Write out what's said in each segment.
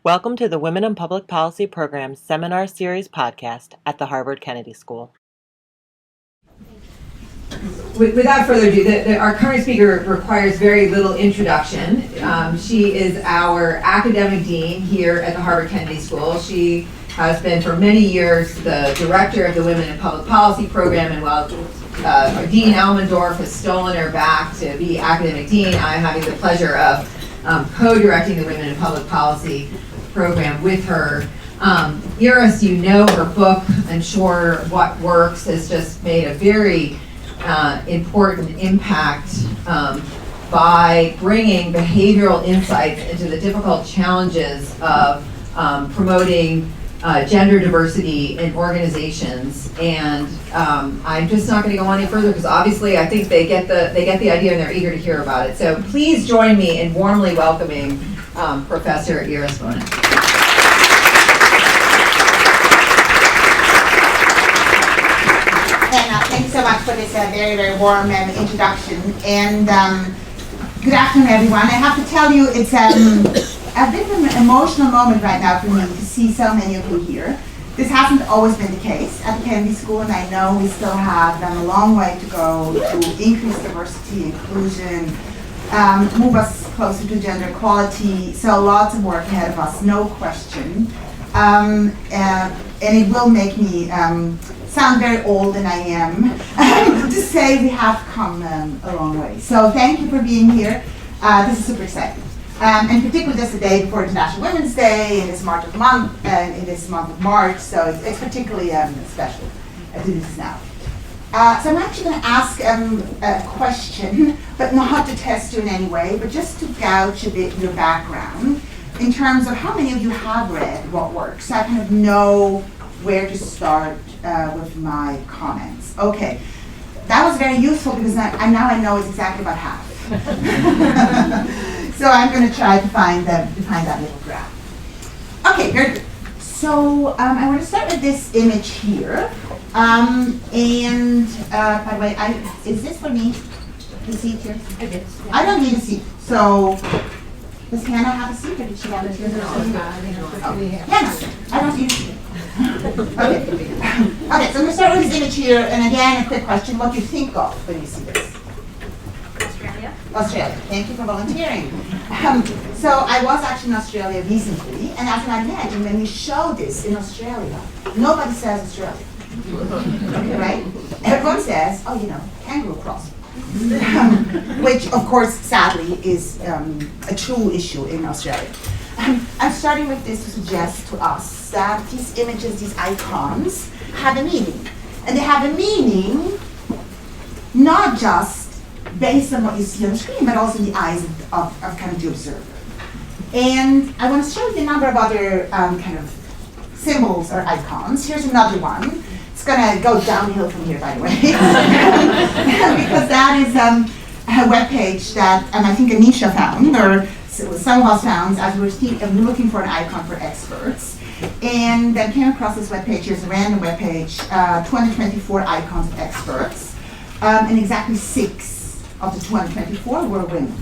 Welcome to the Women in Public Policy Program's Seminar Series podcast at the Harvard Kennedy School. Without further ado, our current speaker requires very little introduction. She is our academic dean here at the Harvard Kennedy School. She has been for many years the director of the Women in Public Policy Program, and while Dean Elmendorf has stolen her back to be academic dean, I'm having the pleasure of co-directing the Women in Public Policy Program with her. Iris, you know her book, I'm sure What Works, has just made a very important impact by bringing behavioral insights into the difficult challenges of promoting gender diversity in organizations. And I'm just not going to go any further because obviously I think they get the idea and they're eager to hear about it. So please join me in warmly welcoming Professor Iris Bohnet. Thank you so much for this very, very warm introduction. And good afternoon, everyone. I have to tell you, it's a bit of an emotional moment right now for me to see so many of you here. This hasn't always been the case at the Kennedy School, and I know we still have a long way to go to increase diversity, inclusion, move us closer to gender equality. So lots of work ahead of us, no question. And it will make me sound very old, and I am, to say we have come a long way. So thank you for being here. This is super exciting. And particularly just the day before International Women's Day, in this month of March, so it's particularly special to do this now. So I'm actually going to ask a question, but not to test you in any way, but just to gauge a bit your background in terms of how many of you have read What Works, so I kind of know where to start with my comments. Okay, that was very useful because now I know it's exactly about half. So I'm going to try to find that little graph. Okay, very good. So I want to start with this image here. And by the way, is this for me? The seat here? It is. Yeah. I don't need a seat. So does Hannah have a seat, or did she want to? Hannah, I don't need a seat. Okay. So I'm going to start with this image here, and again, a quick question: what do you think of when you see this? Australia. Thank you for volunteering. So I was actually in Australia recently, and as you might imagine, when we show this in Australia, nobody says Australia, right? Everyone says, oh, kangaroo crossing, which of course, sadly, is a true issue in Australia. I'm starting with this to suggest to us that these images, these icons, have a meaning. And they have a meaning not just based on what you see on the screen, but also in the eyes of kind of the observer. And I want to show you a number of other kind of symbols or icons. Here's another one. It's going to go downhill from here, by the way, because that is a webpage that I think Anisha found, or some of us found, as we were looking for an icon for experts. And then came across this webpage. Here's a random webpage, 224 icons of experts, and exactly 6 of the 224 were women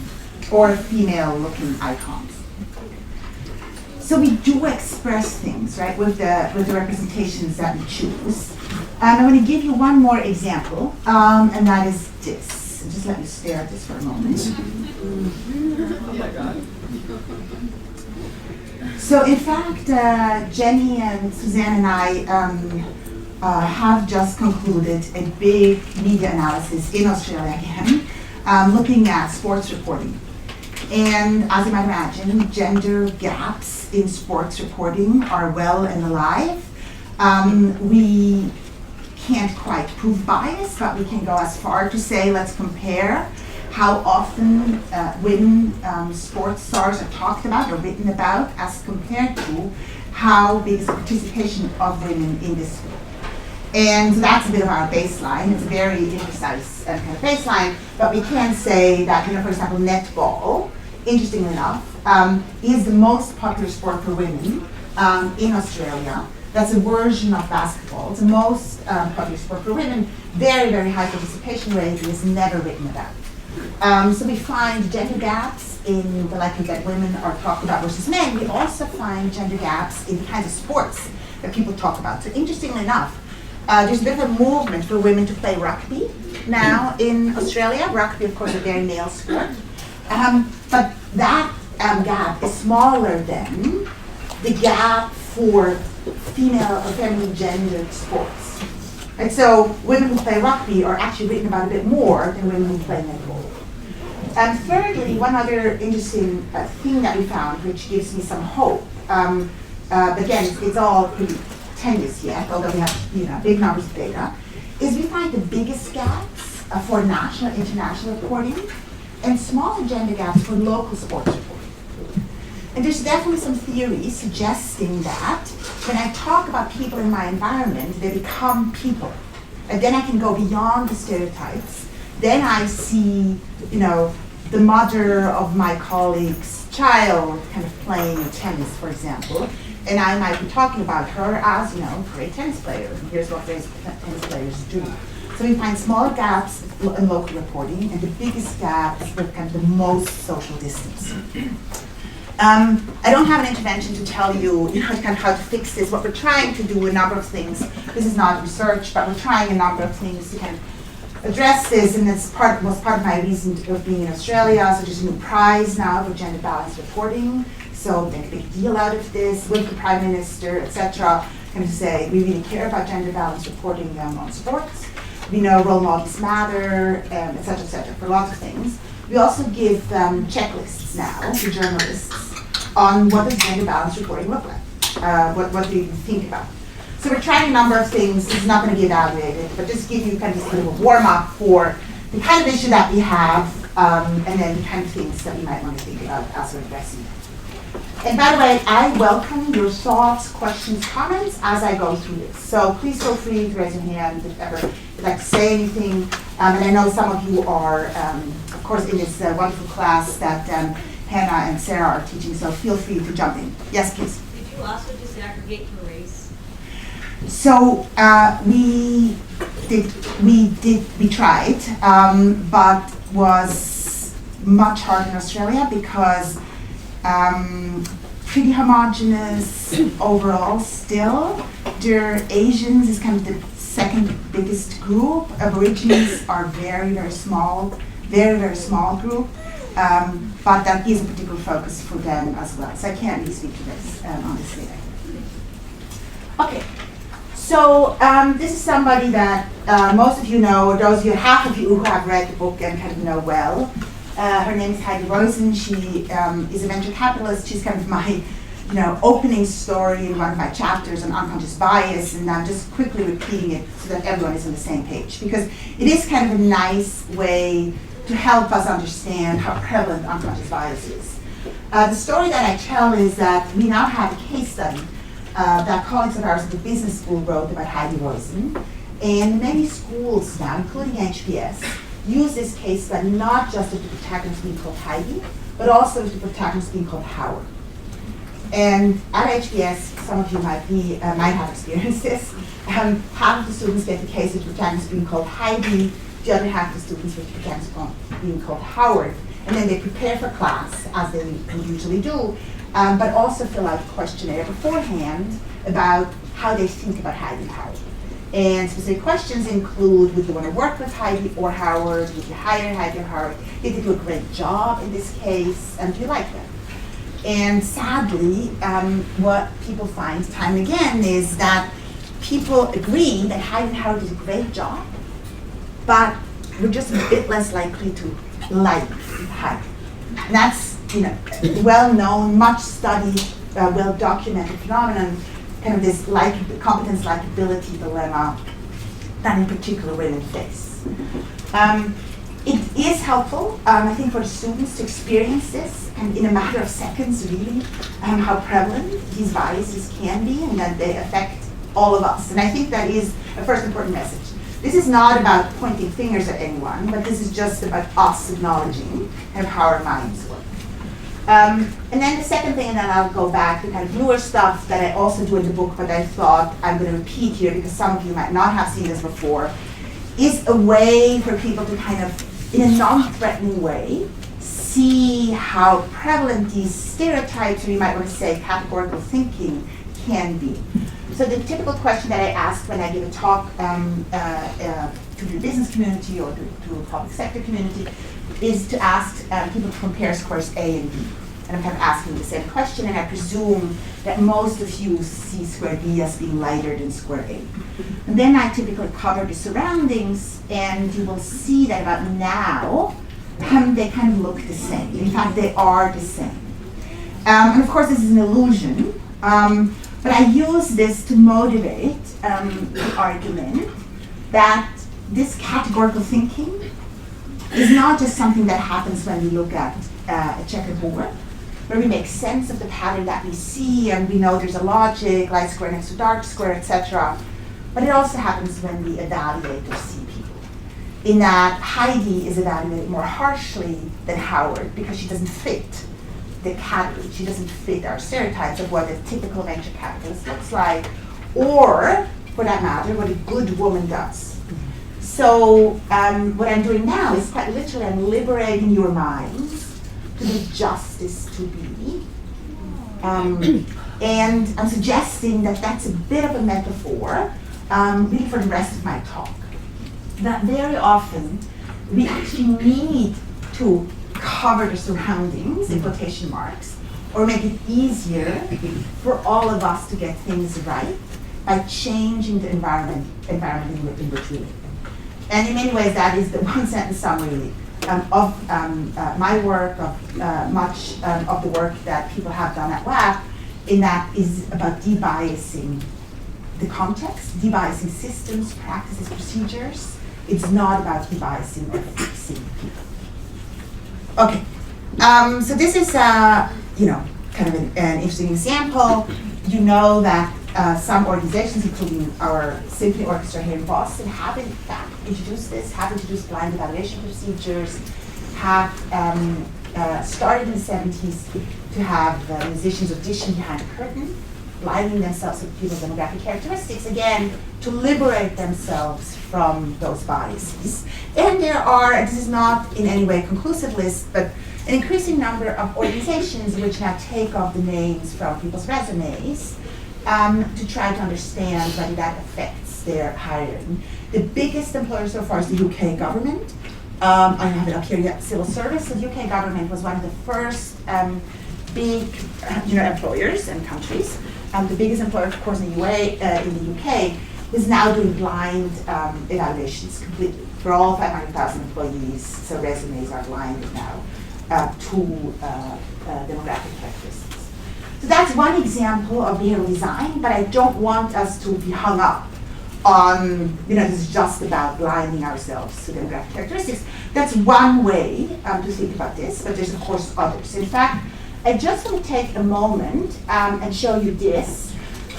or female-looking icons. So we do express things, right, with the representations that we choose. I'm going to give you one more example, and that is this. Just let me stare at this for a moment. Oh my God. So in fact, Jenny and Suzanne and I have just concluded a big media analysis in Australia again, looking at sports reporting. And as you might imagine, gender gaps in sports reporting are well and alive. We can't quite prove bias, but we can go as far to say, let's compare how often women sports stars are talked about or written about as compared to how big is the participation of women in this field. And so that's a bit of our baseline. It's a very imprecise kind of baseline, but we can say that, for example, netball, interestingly enough, is the most popular sport for women in Australia. That's a version of basketball. It's the most popular sport for women. Very, very high participation rate. It is never written about. So we find gender gaps in the likelihood that women are talked about versus men, we also find gender gaps in the kinds of sports that people talk about. So interestingly enough, there's a bit of a movement for women to play rugby now in Australia. Rugby, of course, is a very male sport. But that gap is smaller than the gap for female or feminine gendered sports. And so women who play rugby are actually written about a bit more than women who play netball. And thirdly, one other interesting thing that we found, which gives me some hope, again, it's all pretty tenuous yet, although we have big numbers of data, is we find the biggest gaps for national, international reporting, and smaller gender gaps for local sports reporting. And there's definitely some theory suggesting that when I talk about people in my environment, they become people. And then I can go beyond the stereotypes. Then I see, the mother of my colleague's child kind of playing tennis, for example. And I might be talking about her as, great tennis player. And here's what great tennis players do. So we find smaller gaps in local reporting, and the biggest gap is with kind of the most social distance. I don't have an intervention to tell you, kind of how to fix this. What we're trying to do, a number of things. This is not research, but we're trying a number of things to kind of address this, and it's was part of my reason of being in Australia. So there's a new prize now for gender balanced reporting. So make a big deal out of this with the Prime Minister, etc. Kind of say we really care about gender balanced reporting on sports. We know role models matter, etc., for lots of things. We also give checklists now to journalists on what does gender balanced reporting look like, what do you think about. So we're trying a number of things. This is not going to be evaluated, but just give you kind of this little warm-up for the kind of issue that we have, and then the kind of things that we might want to think about as we're addressing it. And by the way, I welcome your thoughts, questions, comments as I go through this. So please feel free to raise your hand if ever you'd like to say anything. And I know some of you are, of course, in this wonderful class that Hannah and Sarah are teaching, so feel free to jump in. Yes, please. Did you also disaggregate for race? So we tried, but was much harder in Australia because pretty homogenous overall still. There Asians is kind of the second biggest group. Aborigines are very, very small group. But that is a particular focus for them as well. So I can't really speak to this honestly. Okay, so this is somebody that most of you know, or those of you, half of you who have read the book and kind of know well. Her name is Heidi Rosen. She is a venture capitalist. She's kind of my opening story in one of my chapters on unconscious bias, and I'm just quickly repeating it so that everyone is on the same page, because it is kind of a nice way to help us understand how prevalent unconscious bias is. The story that I tell is that we now have a case study that colleagues of ours at the business school wrote about Heidi Rosen, and many schools now, including HBS, use this case study not just of the protagonist being called Heidi, but also of the protagonist being called Howard. And at HBS, some of you might have experienced this. Half of the students get the case of the protagonist being called Heidi, the other half of the students get the protagonist being called Howard. And then they prepare for class, as they usually do, but also fill out a questionnaire beforehand about how they think about Heidi and Howard. And specific questions include, would you want to work with Heidi or Howard? Would you hire Heidi or Howard? Did they do a great job in this case? And do you like them? And sadly, what people find time and again is that people agree that Heidi and Howard did a great job, but we're just a bit less likely to like Heidi. And that's well-known, much studied, well-documented phenomenon, kind of this competence likability dilemma that in particular women face. It is helpful, I think, for the students to experience this, and in a matter of seconds, really, how prevalent these biases can be, and that they affect all of us. And I think that is a first important message. This is not about pointing fingers at anyone, but this is just about us acknowledging kind of how our minds work. And then the second thing, and then I'll go back to kind of newer stuff that I also do in the book, but I thought I'm going to repeat here because some of you might not have seen this before, is a way for people to kind of, in a non-threatening way, see how prevalent these stereotypes, or you might want to say categorical thinking, can be. So the typical question that I ask when I give a talk to the business community or to a public sector community is to ask people to compare scores A and B. And I'm kind of asking the same question, and I presume that most of you see square B as being lighter than square A. And then I typically cover the surroundings, and you will see that about now, they kind of look the same. In fact, they are the same. And of course, this is an illusion, but I use this to motivate the argument that this categorical thinking is not just something that happens when we look at a checkerboard, where we make sense of the pattern that we see, and we know there's a logic, light square next to dark square, etc. But it also happens when we evaluate or see people. In that Heidi is evaluated more harshly than Howard because she doesn't fit the category. She doesn't fit our stereotypes of what a typical venture capitalist looks like, or, for that matter, what a good woman does. So what I'm doing now is quite literally I'm liberating your minds to do justice to be. And I'm suggesting that that's a bit of a metaphor, really for the rest of my talk. That very often we actually need to cover the surroundings, in quotation marks, or make it easier for all of us to get things right by changing the environment in which we live. And in many ways, that is the one-sentence summary of my work, of much of the work that people have done at WAPPP, in that is about debiasing the context, debiasing systems, practices, procedures. It's not about debiasing or fixing people. Okay, so this is kind of an interesting example. You know that some organizations, including our symphony orchestra here in Boston, have in fact introduced this, have introduced blind evaluation procedures, have started in the 70s to have musicians audition behind a curtain, lining themselves with people's demographic characteristics, again, to liberate themselves from those biases. And there are, and this is not in any way a conclusive list, but an increasing number of organizations which now take off the names from people's resumes to try to understand whether that affects their hiring. The biggest employer so far is the UK government. I don't have it up here yet, civil service. So the UK government was one of the first big employers and countries. The biggest employer, of course, in the UK, is now doing blind evaluations completely for all 500,000 employees. So resumes are blinded now to demographic characteristics. So that's one example of behavioral design, but I don't want us to be hung up on, this is just about blinding ourselves to demographic characteristics. That's one way to think about this, but there's of course others. In fact, I just want to take a moment and show you this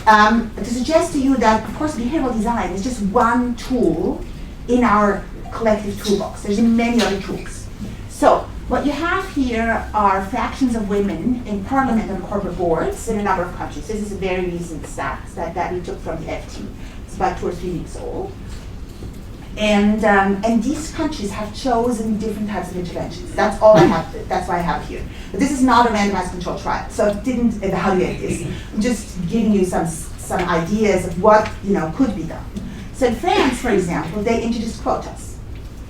to suggest to you that, of course, behavioral design is just one tool in our collective toolbox. There's many other tools. So what you have here are fractions of women in parliament and corporate boards in a number of countries. This is a very recent stat that we took from the FT. It's about 2 or 3 weeks old. And these countries have chosen different types of interventions. That's all I have. That's why I have here. But this is not a randomized controlled trial, so I didn't evaluate this. I'm just giving you some ideas of what could be done. So in France, for example, they introduced quotas.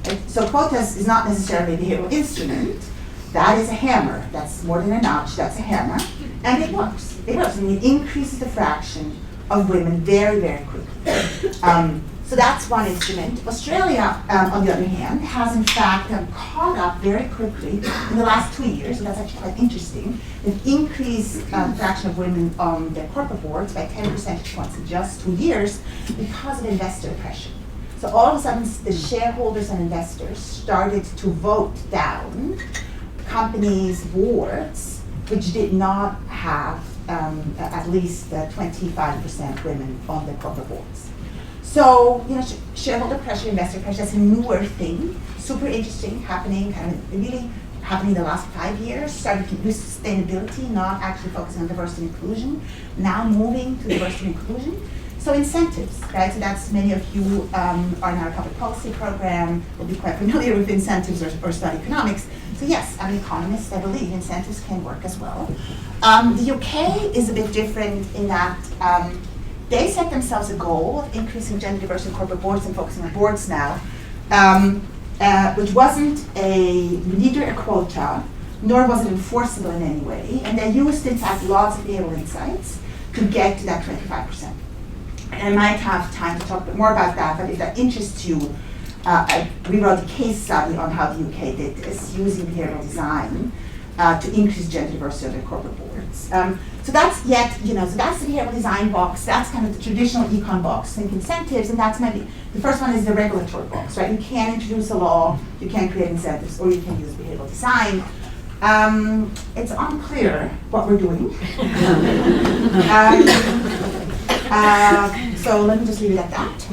Right? So quotas is not necessarily a behavioral instrument. That is a hammer. That's more than a notch. That's a hammer, and it works. It works, and it increases the fraction of women very, very quickly. So that's one instrument. Australia, on the other hand, has in fact caught up very quickly in the last 2 years, and that's actually quite interesting. They've increased the fraction of women on their corporate boards by 10 percentage points in just 2 years because of investor pressure. So all of a sudden, the shareholders and investors started to vote down companies' boards which did not have at least 25% women on their corporate boards. So, shareholder pressure, investor pressure, that's a newer thing, super interesting, happening in the last 5 years, started to use sustainability, not actually focusing on diversity and inclusion, now moving to diversity and inclusion. So incentives, right? So that's many of you are in our public policy program, will be quite familiar with incentives or study economics. So yes, I'm an economist, I believe incentives can work as well. The UK is a bit different in that they set themselves a goal of increasing gender diversity in corporate boards and focusing on boards now, which wasn't neither a quota, nor was it enforceable in any way. And they used, in fact, lots of behavioral insights to get to that 25%. And I might have time to talk a bit more about that, but if that interests you, I rewrote a case study on how the UK did this, using behavioral design to increase gender diversity on their corporate boards. So that's so that's the behavioral design box. That's kind of the traditional econ box. Think incentives, and that's maybe the first one is the regulatory box, right? You can introduce a law, you can create incentives, or you can use behavioral design. It's unclear what we're doing. So let me just leave it at that.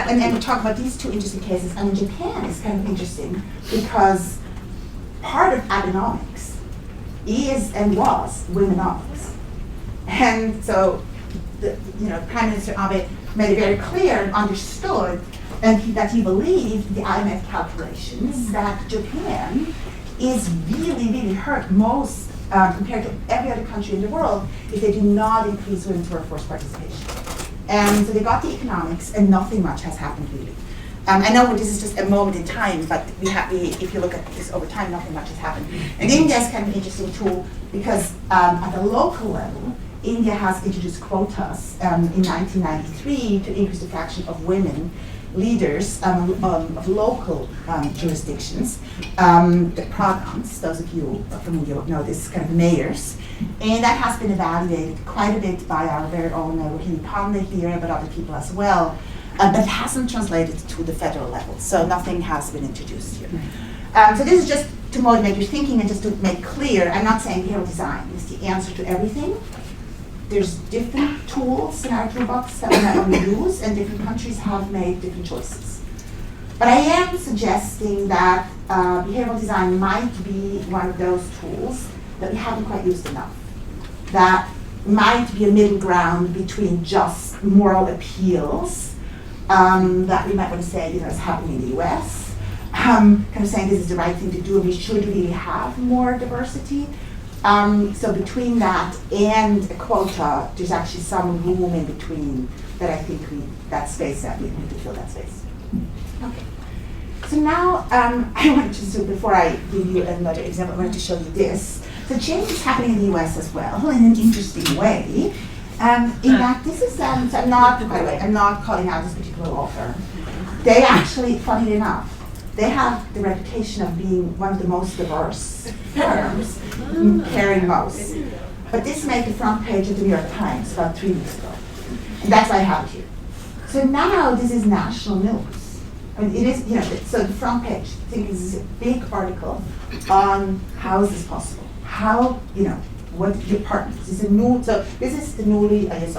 And we'll talk about these two interesting cases. And Japan is kind of interesting because part of Abenomics is and was womenomics. And so Prime Minister Abe made it very clear and understood that he believed the IMF calculations that Japan is really, really hurt most compared to every other country in the world if they do not increase women's workforce participation. And so they got the economics, and nothing much has happened really. I know this is just a moment in time, but if you look at this over time, nothing much has happened. And India is kind of an interesting tool because at the local level, India has introduced quotas in 1993 to increase the fraction of women leaders of local jurisdictions, the pradhans, those of you who are familiar would know this, kind of mayors, and that has been evaluated quite a bit by our very own Rohini Pandey here, but other people as well, but it hasn't translated to the federal level, so nothing has been introduced here. So this is just to motivate your thinking and just to make clear, I'm not saying behavioral design is the answer to everything. There's different tools in our toolbox that we not only use, and different countries have made different choices. But I am suggesting that behavioral design might be one of those tools that we haven't quite used enough. That might be a middle ground between just moral appeals that we might want to say, is happening in the US, kind of saying this is the right thing to do and we should really have more diversity. So between that and a quota, there's actually some room in between that I think that space that we need to fill that space. Okay. So now I want to, before I give you another example, I wanted to show you this. So change is happening in the US as well in an interesting way. In that this is, so I'm not, by the way, I'm not calling out this particular law firm. They actually, funny enough, they have the reputation of being one of the most diverse firms, caring most. But this made the front page of the New York Times about 3 weeks ago. And that's why I have it here. So now this is national news. I mean, it is, so the front page, I think this is a big article on how is this possible? How, what your partners, this is this is the newly, this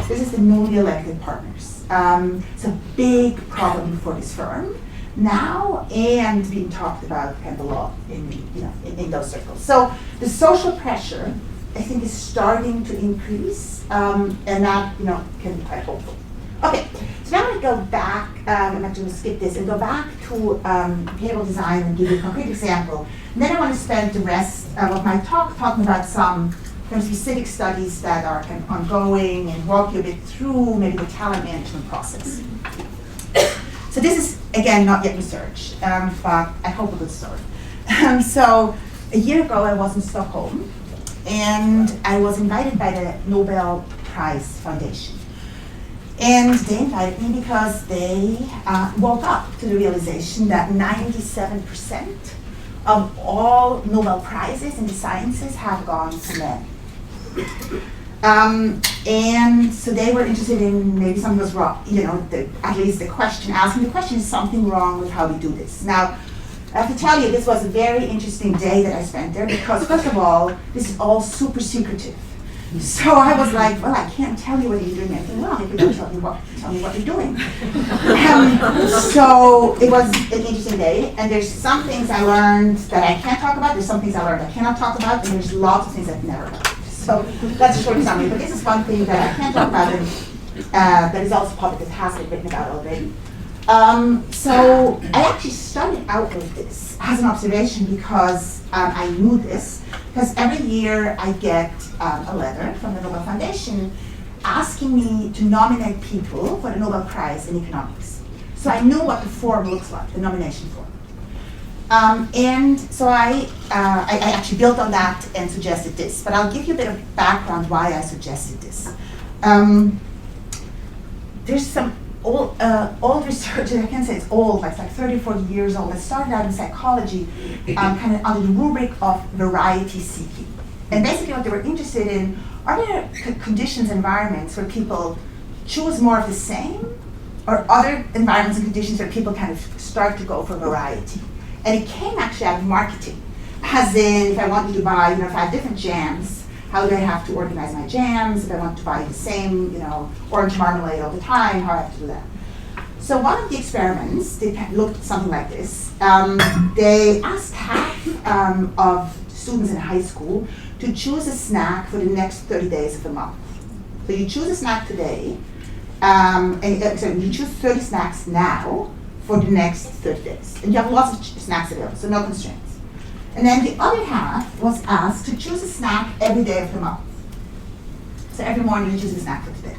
is the newly elected partners. It's a big problem for this firm now, and being talked about kind of a lot in those circles. So the social pressure, I think, is starting to increase, and that can be quite hopeful. Okay, so now I'm going to go back. I'm actually going to skip this and go back to behavioral design and give you a concrete example. And then I want to spend the rest of my talk talking about some kind of specific studies that are kind of ongoing and walk you a bit through maybe the talent management process. So this is, again, not yet research, but I hope a good story. So a year ago, I was in Stockholm, and I was invited by the Nobel Prize Foundation. And they invited me because they woke up to the realization that 97% of all Nobel Prizes in the sciences have gone to men. And so they were interested in maybe something was wrong, at least asking the question, is something wrong with how we do this? Now, I have to tell you, this was a very interesting day that I spent there because, first of all, this is all super secretive. So I was like, well, I can't tell you whether you're doing anything wrong if you don't tell me what you're doing. So it was an interesting day, and there's some things I learned that I can't talk about, there's some things I learned I cannot talk about, and there's lots of things I've never learned. So that's a short summary. But this is one thing that I can't talk about, and that is also public, it has been written about already. So I actually started out with this as an observation because I knew this, because every year I get a letter from the Nobel Foundation asking me to nominate people for the Nobel Prize in Economics. So I knew what the form looks like, the nomination form. And so I actually built on that and suggested this, but I'll give you a bit of background why I suggested this. There's some old research, I can't say it's old, like 30 or 40 years old. It started out in psychology, kind of under the rubric of variety seeking. And basically what they were interested in, are there conditions, environments where people choose more of the same, or other environments and conditions where people kind of start to go for variety? And it came actually out of marketing. As in, if I wanted to buy, if I have different jams, how do I have to organize my jams? If I want to buy the same, orange marmalade all the time, how do I have to do that? So one of the experiments, they looked something like this. They asked half of students in high school to choose a snack for the next 30 days of the month. So you choose a snack today, so you choose 30 snacks now for the next 30 days. And you have lots of snacks available, so no constraints. And then the other half was asked to choose a snack every day of the month. So every morning you choose a snack for today.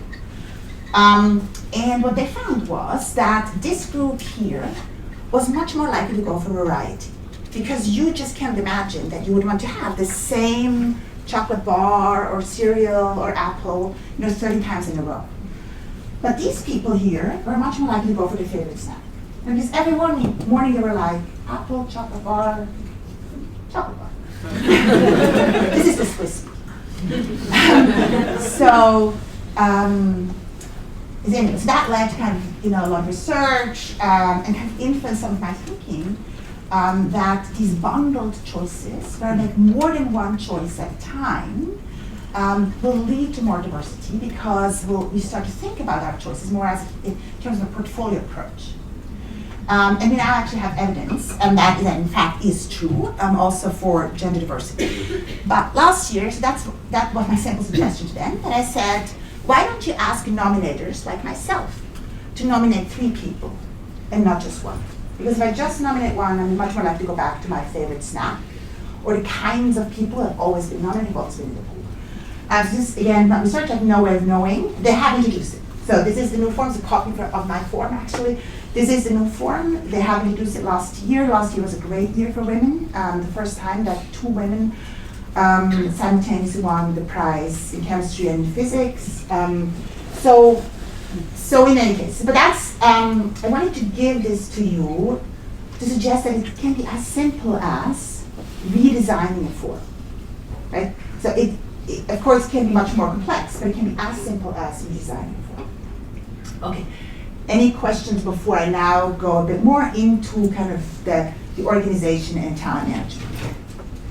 And what they found was that this group here was much more likely to go for variety, because you just can't imagine that you would want to have the same chocolate bar or cereal or apple 30 times in a row. But these people here were much more likely to go for their favorite snack. And because every morning they were like, apple, chocolate bar, chocolate bar. This is the Swiss. So that led to kind of a lot of research and kind of influenced some of my thinking that these bundled choices, where I make more than one choice at a time, will lead to more diversity, because we start to think about our choices more as in terms of a portfolio approach. And we now actually have evidence that in fact is true, also for gender diversity. But last year, so that was my simple suggestion to them, that I said, why don't you ask nominators like myself to nominate 3 people and not just one? Because if I just nominate one, I'm much more likely to go back to my favorite snack, or the kinds of people that have always been nominated, have always been in the pool. So this, again, my research, I have no way of knowing. They have introduced it. So this is the new form, it's a copy of my form, actually. This is the new form. They have introduced it last year. Last year was a great year for women. The first time that 2 women simultaneously won the prize in chemistry and in physics. So in any case, but that's, I wanted to give this to you to suggest that it can be as simple as redesigning a form, right? So it of course can be much more complex, but it can be as simple as redesigning a form. Okay. Any questions before I now go a bit more into kind of the organization and talent management?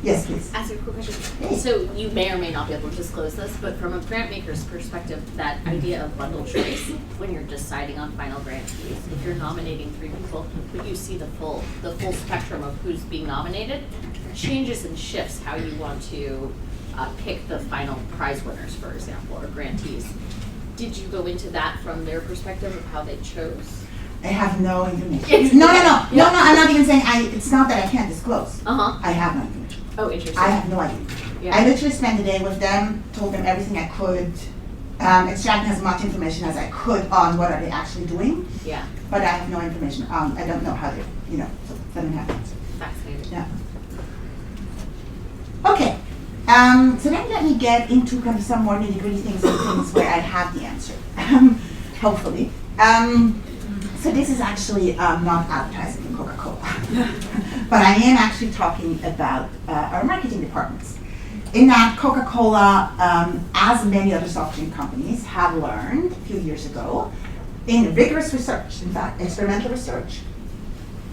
Yes, please. Ask you a quick question. Hey. So you may or may not be able to disclose this, but from a grant maker's perspective, that idea of bundle choice, when you're deciding on final grantees, if you're nominating 3 people, but you see the full spectrum of who's being nominated, changes and shifts how you want to pick the final prize winners, for example, or grantees. Did you go into that from their perspective of how they chose? I have no information. No, I'm not even saying it's not that I can't disclose. I have no information. Oh, interesting. I have no idea. Yeah. I literally spent the day with them, told them everything I could, extracting as much information as I could on what are they actually doing. Yeah. But I have no information. I don't know how they, so let me have an answer. Fascinating. Yeah. Okay. So then let me get into kind of some more nitty-gritty things and things where I have the answer, hopefully. So this is actually not advertising in Coca-Cola, but I am actually talking about our marketing departments. In that Coca-Cola, as many other soft drink companies, have learned a few years ago, in rigorous research, in fact, experimental research,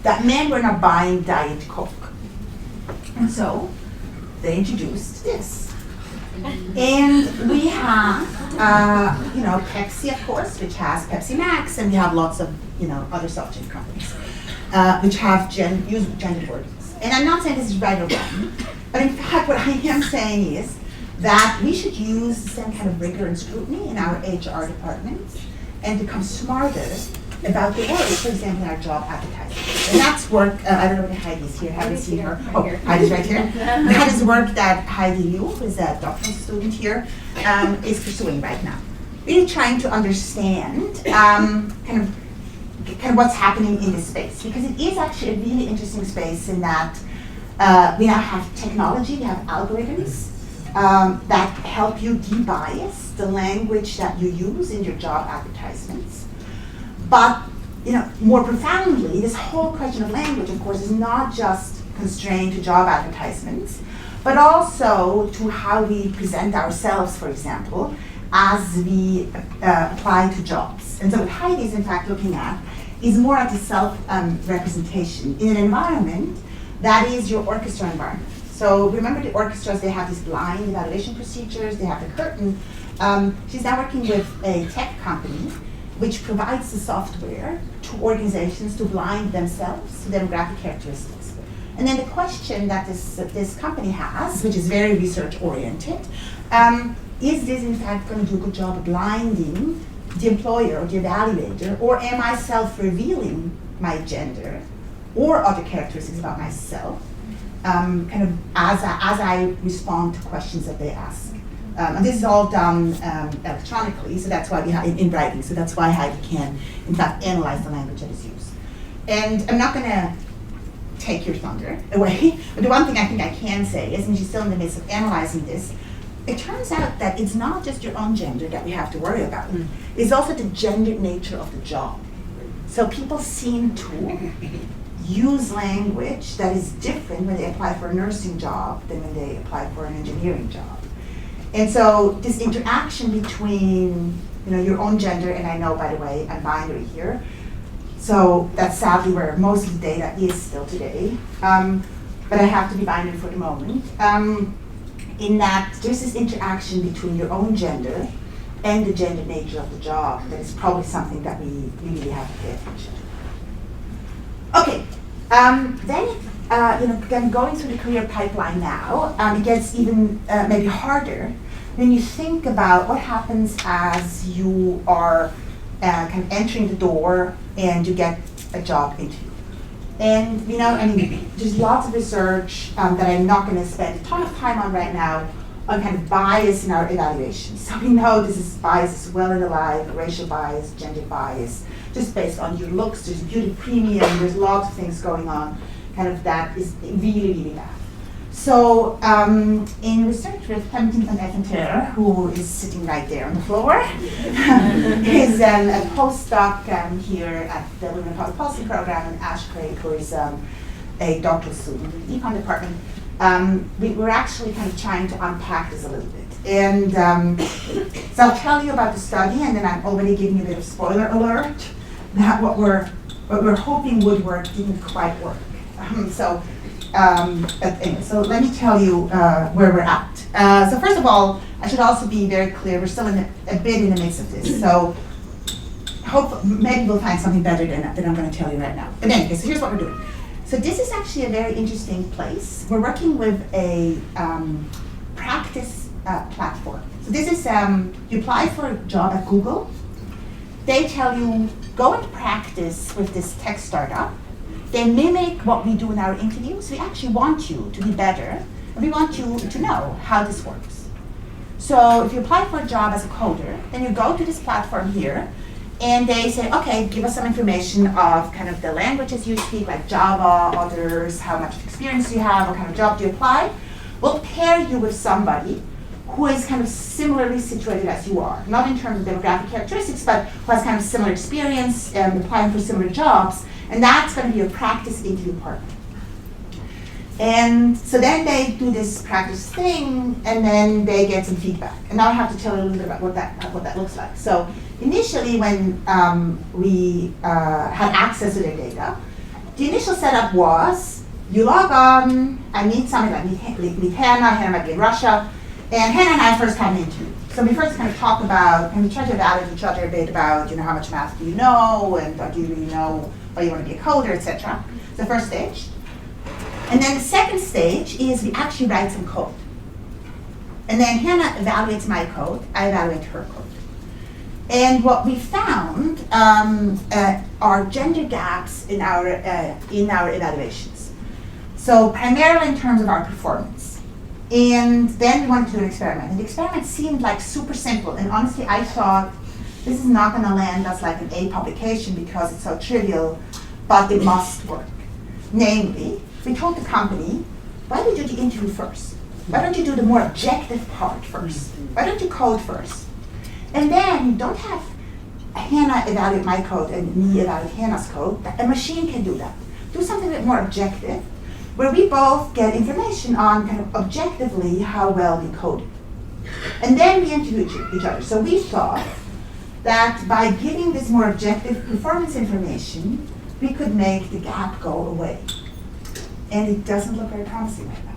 that men were not buying Diet Coke. And so they introduced this. And we have, Pepsi, of course, which has Pepsi Max, and we have lots of, other soft drink companies, which have use gender words. And I'm not saying this is right or wrong, but in fact, what I am saying is that we should use the same kind of rigor and scrutiny in our HR departments and become smarter about the work, for example, in our job advertising. And that's work, I don't know if Heidi's here, have you seen her? Oh, Heidi's right here. That is work that Heidi Liu, who is a doctoral student here, is pursuing right now. Really trying to understand kind of what's happening in this space, because it is actually a really interesting space in that we now have technology, we have algorithms that help you de-bias the language that you use in your job advertisements. But more profoundly, this whole question of language, of course, is not just constrained to job advertisements, but also to how we present ourselves, for example, as we apply to jobs. And so what Heidi is in fact looking at is more at the self-representation in an environment that is your orchestra environment. So remember the orchestras, they have these blind evaluation procedures, they have the curtain. She's now working with a tech company which provides the software to organizations to blind themselves to demographic characteristics. And then the question that this company has, which is very research-oriented, is this in fact going to do a good job of blinding the employer or the evaluator, or am I self-revealing my gender or other characteristics about myself, kind of as I respond to questions that they ask? And this is all done electronically, so that's why we have in writing. So that's why Heidi can, in fact, analyze the language that is used. And I'm not going to take your thunder away, but the one thing I think I can say is, and she's still in the midst of analyzing this, it turns out that it's not just your own gender that we have to worry about. It's also the gendered nature of the job. So people seem to use language that is different when they apply for a nursing job than when they apply for an engineering job. And so this interaction between your own gender, and I know, by the way, I'm binary here, so that's sadly where most of the data is still today, but I have to be binary for the moment, in that there's this interaction between your own gender and the gender nature of the job that is probably something that we really have to pay attention to. Okay, then going through the career pipeline now, it gets even maybe harder when you think about what happens as you are kind of entering the door and you get a job interview. And there's lots of research that I'm not going to spend a ton of time on right now on kind of bias in our evaluations. So we know this bias is well and alive, racial bias, gender bias, just based on your looks. There's beauty premium, there's lots of things going on, kind of that is really, really bad. So in research with Clementine van Effenter, who is sitting right there on the floor, is a postdoc here at the Women in Public Policy program, and Ash Craig, who is a doctoral student in the econ department. We're actually kind of trying to unpack this a little bit. And so I'll tell you about the study, and then I'm already giving you a bit of spoiler alert that what we're hoping would work didn't quite work. But anyway, so let me tell you where we're at. So first of all, I should also be very clear, we're still a bit in the midst of this. So maybe we'll find something better than I'm going to tell you right now. But anyway, so here's what we're doing. So this is actually a very interesting place. We're working with a practice platform. So this is, you apply for a job at Google. They tell you, go and practice with this tech startup. They mimic what we do in our interviews. We actually want you to be better, and we want you to know how this works. So if you apply for a job as a coder, then you go to this platform here, and they say, okay, give us some information of kind of the languages you speak, like Java, others, how much experience you have, what kind of job do you apply. We'll pair you with somebody who is kind of similarly situated as you are, not in terms of demographic characteristics, but who has kind of similar experience and applying for similar jobs. And that's going to be your practice interview partner. And so then they do this practice thing, and then they get some feedback. And now I have to tell you a little bit about what that looks like. So initially, when we had access to their data, the initial setup was, you log on, I meet somebody, like meet Hannah might be in Russia, and Hannah and I first had an interview. So we first kind of talk about, and we try to evaluate each other a bit about, how much math do you know, and do you really know why you want to be a coder, etc. The first stage. And then the second stage is we actually write some code. And then Hannah evaluates my code, I evaluate her code. And what we found are gender gaps in our evaluations. So primarily in terms of our performance. And then we wanted to do an experiment. And the experiment seemed like super simple. And honestly, I thought this is not going to land us like an A publication because it's so trivial, but it must work. Namely, we told the company, why don't you do the interview first? Why don't you do the more objective part first? Why don't you code first? And then you don't have Hannah evaluate my code and me evaluate Hannah's code. A machine can do that. Do something a bit more objective, where we both get information on kind of objectively how well we coded. And then we interview each other. So we thought that by giving this more objective performance information, we could make the gap go away. And it doesn't look very promising right now.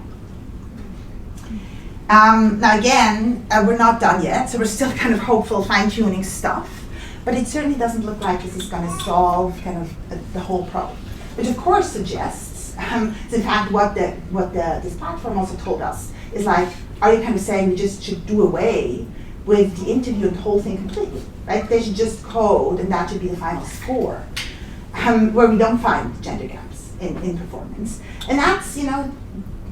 Now again, we're not done yet, so we're still kind of hopeful, fine-tuning stuff. But it certainly doesn't look like this is going to solve kind of the whole problem. Which of course suggests, in fact what this platform also told us, is like, are you kind of saying we just should do away with the interview and the whole thing completely, right? They should just code and that should be the final score, where we don't find gender gaps in performance. And that's,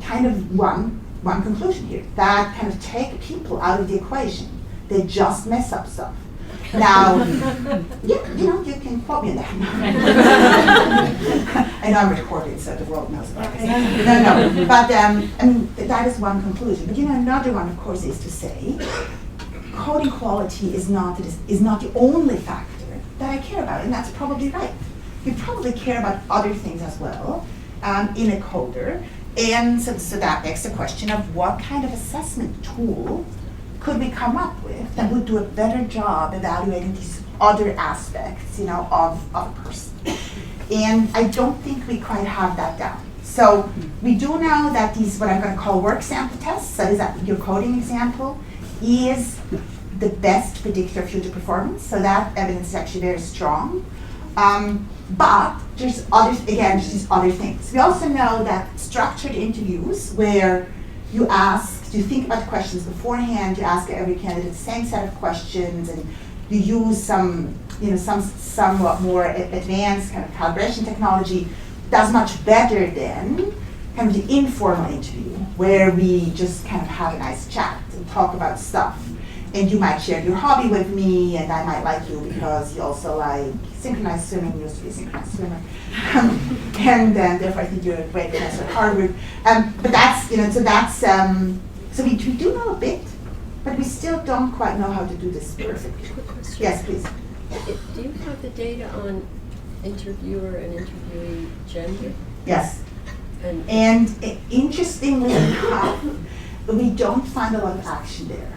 kind of one conclusion here, that kind of take people out of the equation. They just mess up stuff. Now, yeah, you can quote me on that. I know I'm recorded, so the world knows about this. No, but that is one conclusion. But another one, of course, is to say, coding quality is not the only factor that I care about, and that's probably right. We probably care about other things as well in a coder, and so that begs the question of what kind of assessment tool could we come up with that would do a better job evaluating these other aspects, of a person. And I don't think we quite have that down. So we do know that these, what I'm going to call work sample tests, that is that your coding example, is the best predictor of future performance. So that evidence is actually very strong. But there's these other things. We also know that structured interviews where you think about the questions beforehand, you ask every candidate the same set of questions, and you use some somewhat more advanced kind of calibration technology, does much better than kind of the informal interview, where we just kind of have a nice chat and talk about stuff. And you might share your hobby with me, and I might like you because you also like synchronized swimming. You used to be a synchronized swimmer, and therefore I think you're a great professor at Harvard. But that's so we do know a bit, but we still don't quite know how to do this perfectly. Quick question. Yes, please. Do you have the data on interviewer and interviewee gender? Yes. And Interestingly enough, we don't find a lot of action there.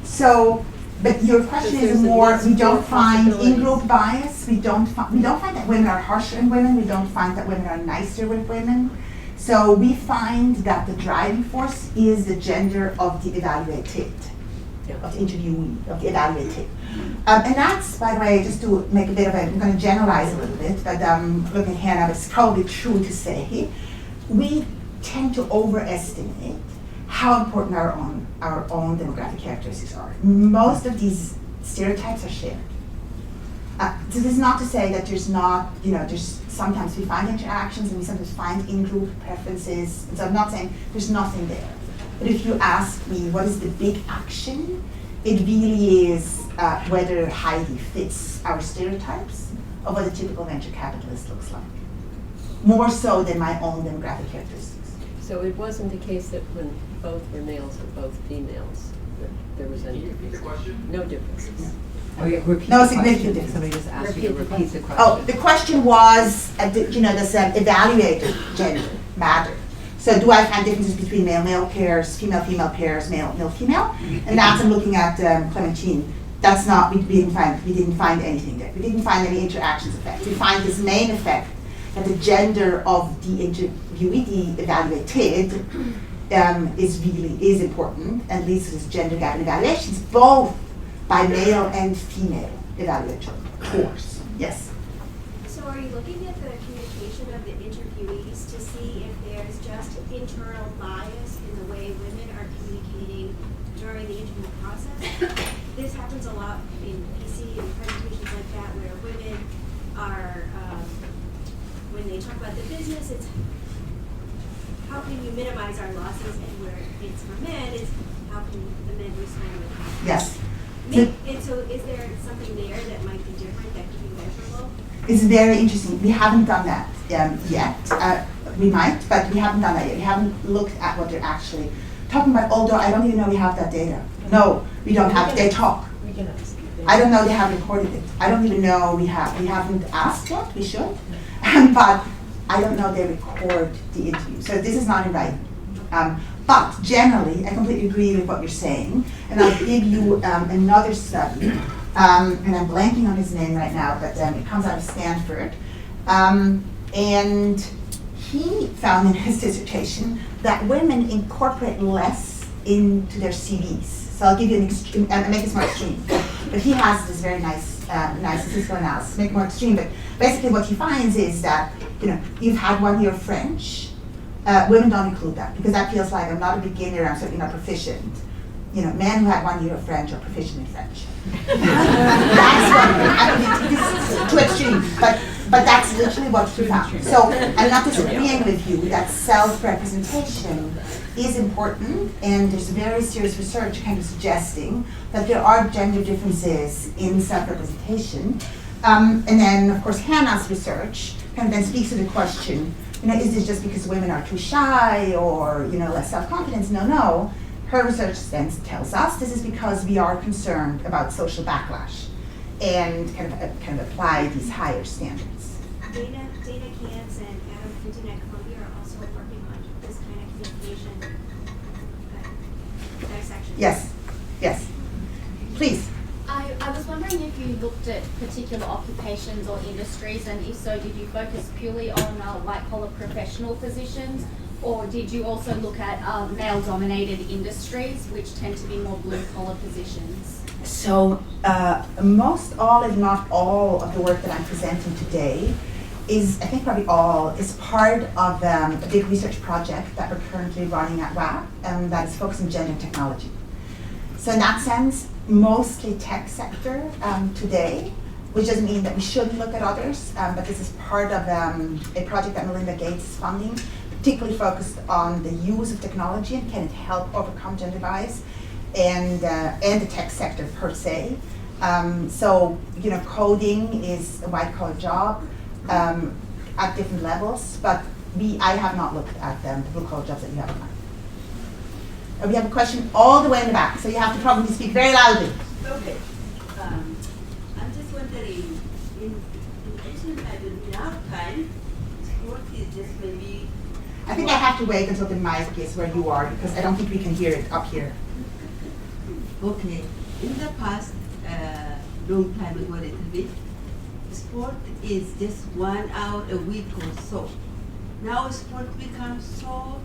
So, but your question is more, we don't find in-group bias, we don't find that women are harsher than women, we don't find that women are nicer with women. So we find that the driving force is the gender of the evaluated, of the interviewee, of the evaluated. And that's, by the way, just to make a bit of I'm going to generalize a little bit, but look at Hannah, it's probably true to say, we tend to overestimate how important our own demographic characteristics are. Most of these stereotypes are shared. So this is not to say that there's not, there's sometimes we find interactions and we sometimes find in-group preferences. And so I'm not saying there's nothing there. But if you ask me what is the big action, it really is whether Heidi fits our stereotypes of what a typical venture capitalist looks like. More so than my own demographic characteristics. so it wasn't the case that when both were males and both females, that there was any difference? No differences. Oh, yeah, repeat No the significant question. difference. Somebody just asked you to Repeat the repeat the question. Oh, the question was, does evaluated gender matter? So do I find differences between male-male pairs, female-female pairs, male-male-female? And that's I'm looking at Clementine. That's not, we didn't find anything there. We didn't find any interactions effect. We find this main effect that the gender of the interviewee, the evaluated, is important and leads to this gender gap in evaluations, both by male and female evaluators. Yes. So are you looking at the communication of the interviewees to see if there's just internal bias in the way women are communicating during the interview process. This happens a lot in PC and presentations like that where women are, when they talk about the business, it's how can you minimize our losses, and where it's for men, it's how can the men respond with that. Yes. And so is there something there that might be different that could be measurable? It's very interesting. We haven't done that yet. We might, but we haven't done that yet. We haven't looked at what they're actually talking about, although I don't even know we have that data. No, we don't have, they talk. We can ask. I don't know they have recorded it. I don't even know we haven't asked yet, we should. But I don't know they record the interview. So this is not in writing. But generally, I completely agree with what you're saying. And I'll give you another study, and I'm blanking on his name right now, but it comes out of Stanford. And he found in his dissertation that women incorporate less into their CVs. So I'll give you an extreme, and make this more extreme. But he has this very nice statistical analysis, make it more extreme. But basically what he finds is that, you've had 1 year of French. Women don't include that because that feels like I'm not a beginner, I'm certainly not proficient. Men who had 1 year of French are proficient in French. That's what, this is too extreme, but that's literally what we found. So I'm not disagreeing with you that self-representation is important, and there's very serious research kind of suggesting that there are gender differences in self-representation. And then, of course, Hannah's research kind of then speaks to the question, is this just because women are too shy or less self-confidence? No. Her research then tells us this is because we are concerned about social backlash and kind of apply these higher standards. Dana Kantz and Adam Hinton at Columbia are also working on this kind of communication dissection. Yes. Please. I was wondering if you looked at particular occupations or industries, and if so, did you focus purely on white-collar professional positions, or did you also look at male-dominated industries, which tend to be more blue-collar positions? So most all, if not all, of the work that I'm presenting today is, I think probably all, is part of a big research project that we're currently running at WAPPP that is focused on gender and technology. So in that sense, mostly tech sector today, which doesn't mean that we shouldn't look at others, but this is part of a project that Melinda Gates is funding, particularly focused on the use of technology and can it help overcome gender bias and the tech sector per se. So coding is a white-collar job at different levels, but I have not looked at the blue-collar jobs that you have in mind. We have a question all the way in the back, so you have to probably speak very loudly. Okay. I'm just wondering, in addition, now time, sport is just maybe... I think I have to wait until the mic is where you are, because I don't think we can hear it up here. Okay. In the past, long time ago, a little bit, sport is just 1 hour a week or so. Now sport becomes so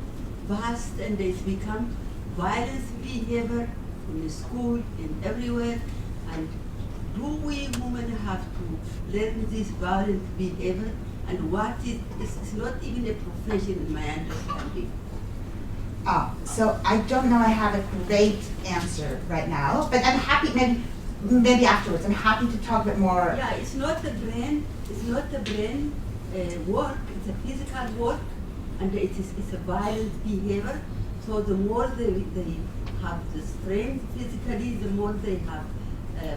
vast and it's become violence behavior in the school, in everywhere. And do we women have to learn this violent behavior? And what is, it's not even a profession in my understanding. So I don't know I have a great answer right now, but I'm happy, maybe afterwards, I'm happy to talk a bit more. Yeah, it's not the brain work, it's a physical work, and it's a violent behavior. So the more they have the strength physically, the more they have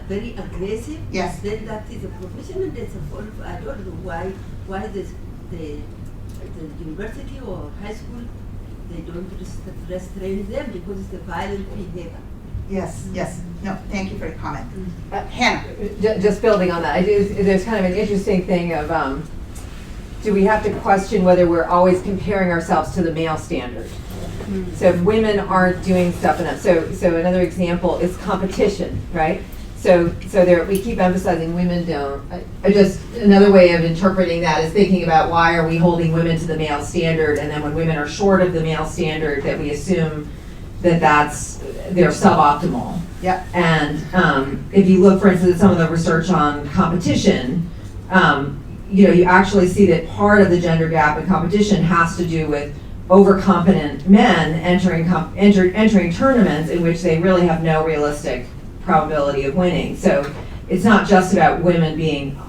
very aggressive. Yes. Then that is a profession, and it's a full, I don't know why the university or high school, they don't restrain them because it's a violent behavior. Yes. No, thank you for your comment. Hannah. Just building on that, there's kind of an interesting thing of, do we have to question whether we're always comparing ourselves to the male standard? So if women aren't doing stuff enough, so another example is competition, right? So there, we keep emphasizing women don't. Just another way of interpreting that is thinking about why are we holding women to the male standard, and then when women are short of the male standard, that we assume that they're suboptimal. Yeah. And if you look, for instance, at some of the research on competition, you actually see that part of the gender gap in competition has to do with overcompetent men entering tournaments in which they really have no realistic probability of winning. So it's not just about women being,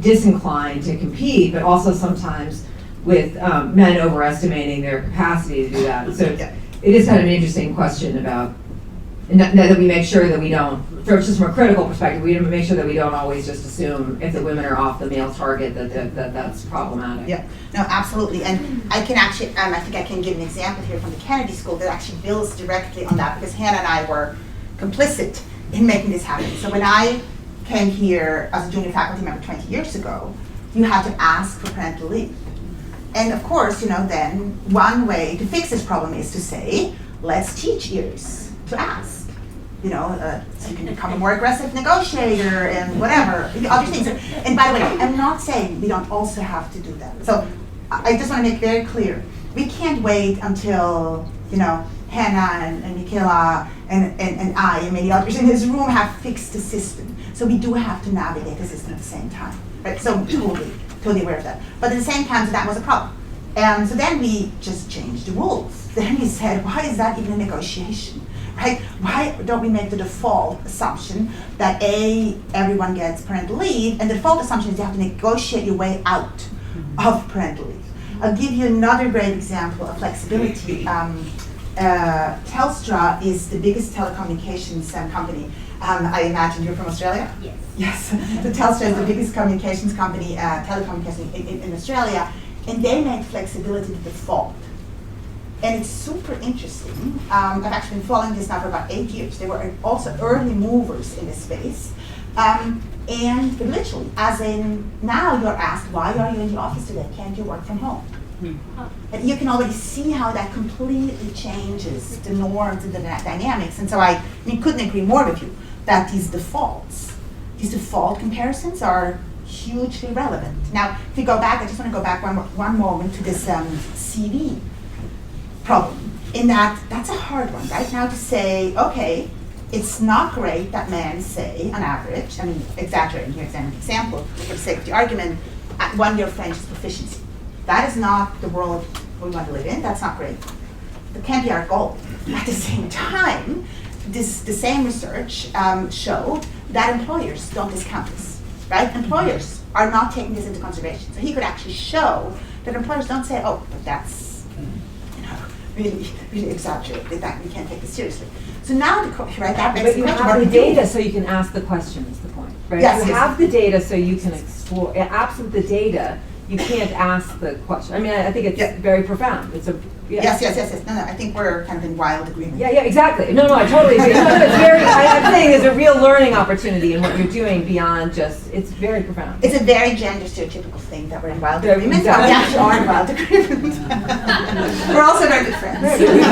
disinclined to compete, but also sometimes with men overestimating their capacity to do that. So it is kind of an interesting question about, and that we make sure that we don't, just from a critical perspective, we make sure that we don't always just assume if the women are off the male target that's problematic. Yeah, no, absolutely. And I can actually, I think I can give an example here from the Kennedy School that actually builds directly on that, because Hannah and I were complicit in making this happen. So when I came here as a junior faculty member 20 years ago, you had to ask for parental leave. And of course, then one way to fix this problem is to say, let's teach ears to ask. So you can become a more aggressive negotiator and whatever, other things. And by the way, I'm not saying we don't also have to do that. So I just want to make very clear, we can't wait until, Hannah and Michaela and I and many others in this room have fixed the system. So we do have to navigate the system at the same time, right? So totally aware of that. But at the same time, so that was a problem. And so then we just changed the rules. Then we said, why is that even a negotiation, right? Why don't we make the default assumption that everyone gets parental leave, and the default assumption is you have to negotiate your way out of parental leave. I'll give you another great example of flexibility. Telstra is the biggest telecommunications company. I imagine you're from Australia? Yes. Yes. So Telstra is the biggest communications company, telecommunications in Australia, and they make flexibility the default. And it's super interesting. I've actually been following this now for about 8 years. They were also early movers in this space. And literally, as in, now you're asked, why are you in the office today? Can't you work from home? And you can already see how that completely changes the norms and the dynamics. And so I couldn't agree more with you that these default comparisons are hugely relevant. Now, if we go back, I just want to go back one moment to this CV problem. In that's a hard one, right? Now to say, okay, it's not great that men say, on average, exaggerating here, example, for the sake of the argument, at 1 year French is proficiency. That is not the world we want to live in. That's not great. That can't be our goal. At the same time, the same research showed that employers don't discount this, right? Employers are not taking this into consideration. So he could actually show that employers don't say, oh, but that's really, really exaggerated, that we can't take this seriously. So now, that makes but you have the data so you can ask the question is the point, right? Yes, you have the data so you can explore. Absent the data, you can't ask the question. I think it's very profound. It's a Yes. No, I think we're kind of in wild agreement. Yeah, exactly. No, I totally agree. No, it's very. I'm saying there's a real learning opportunity in what you're doing beyond just. It's very profound. It's a very gender stereotypical thing that we're in wild agreement. Exactly. We actually are in wild agreement. We're also very good friends. We've been in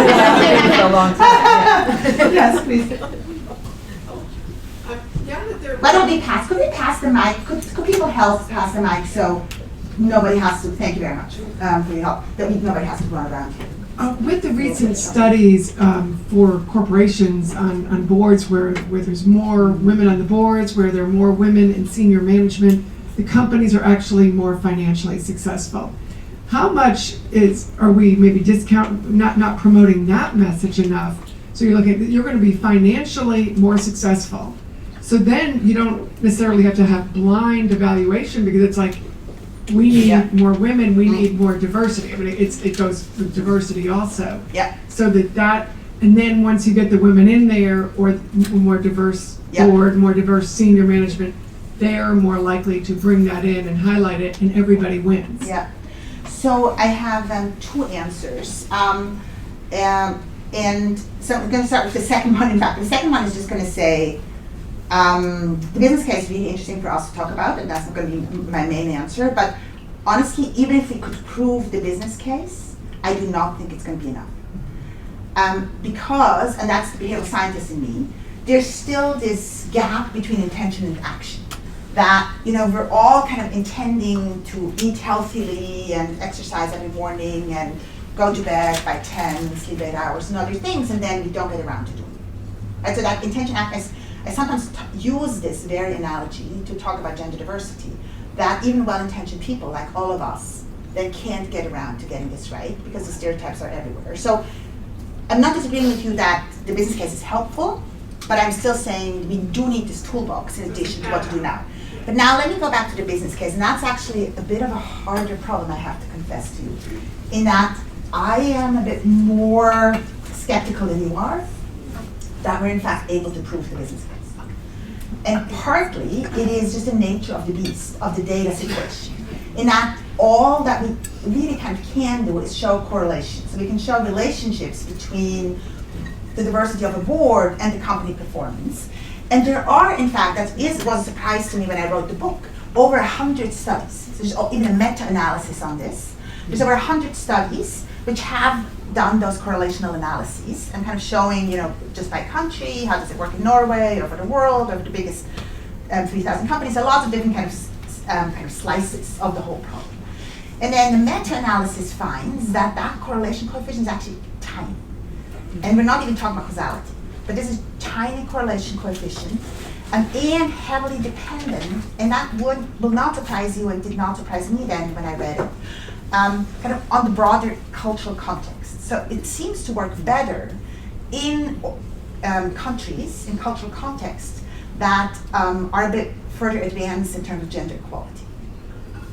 for a long time. Yes, please. Why don't we pass? Could we pass the mic? Could people help pass the mic so nobody has to? Thank you very much for your help. Nobody has to run around here. With the recent studies for corporations on boards where there's more women on the boards, where there are more women in senior management, the companies are actually more financially successful. How much are we maybe not promoting that message enough? So you're going to be financially more successful. So then you don't necessarily have to have blind evaluation, because it's like, we need more women, we need more diversity. It goes with diversity also. Yeah. So and then once you get the women in there, or more diverse board, more diverse senior management, they're more likely to bring that in and highlight it, and everybody wins. Yeah. So I have two answers. And so I'm going to start with the second one. In fact, the second one is just going to say, the business case is really interesting for us to talk about, and that's not going to be my main answer. But honestly, even if we could prove the business case, I do not think it's going to be enough. Because, and that's the behavioral scientist in me, there's still this gap between intention and action. That, we're all kind of intending to eat healthily and exercise every morning and go to bed by 10 and sleep 8 hours and other things, and then we don't get around to doing it. Right? So that intention action, I sometimes use this very analogy to talk about gender diversity, that even well-intentioned people, like all of us, that can't get around to getting this right because the stereotypes are everywhere. So I'm not disagreeing with you that the business case is helpful, but I'm still saying we do need this toolbox in addition to what to do now. But now let me go back to the business case, and that's actually a bit of a harder problem, I have to confess to you, in that I am a bit more skeptical than you are that we're in fact able to prove the business case. And partly it is just the nature of the beast, of the data situation, in that all that we really kind of can do is show correlations. So we can show relationships between the diversity of a board and the company performance. And there are, in fact, was a surprise to me when I wrote the book, over 100 studies. There's even a meta-analysis on this. There's over 100 studies which have done those correlational analyses and kind of showing, just by country, how does it work in Norway, or for the world, or for the biggest 3,000 companies, a lot of different kind of slices of the whole problem. And then the meta-analysis finds that that correlation coefficient is actually tiny. And we're not even talking about causality, but this is tiny correlation coefficient and heavily dependent, and that will not surprise you and did not surprise me then when I read it, kind of on the broader cultural context. So it seems to work better in countries, in cultural contexts, that are a bit further advanced in terms of gender equality,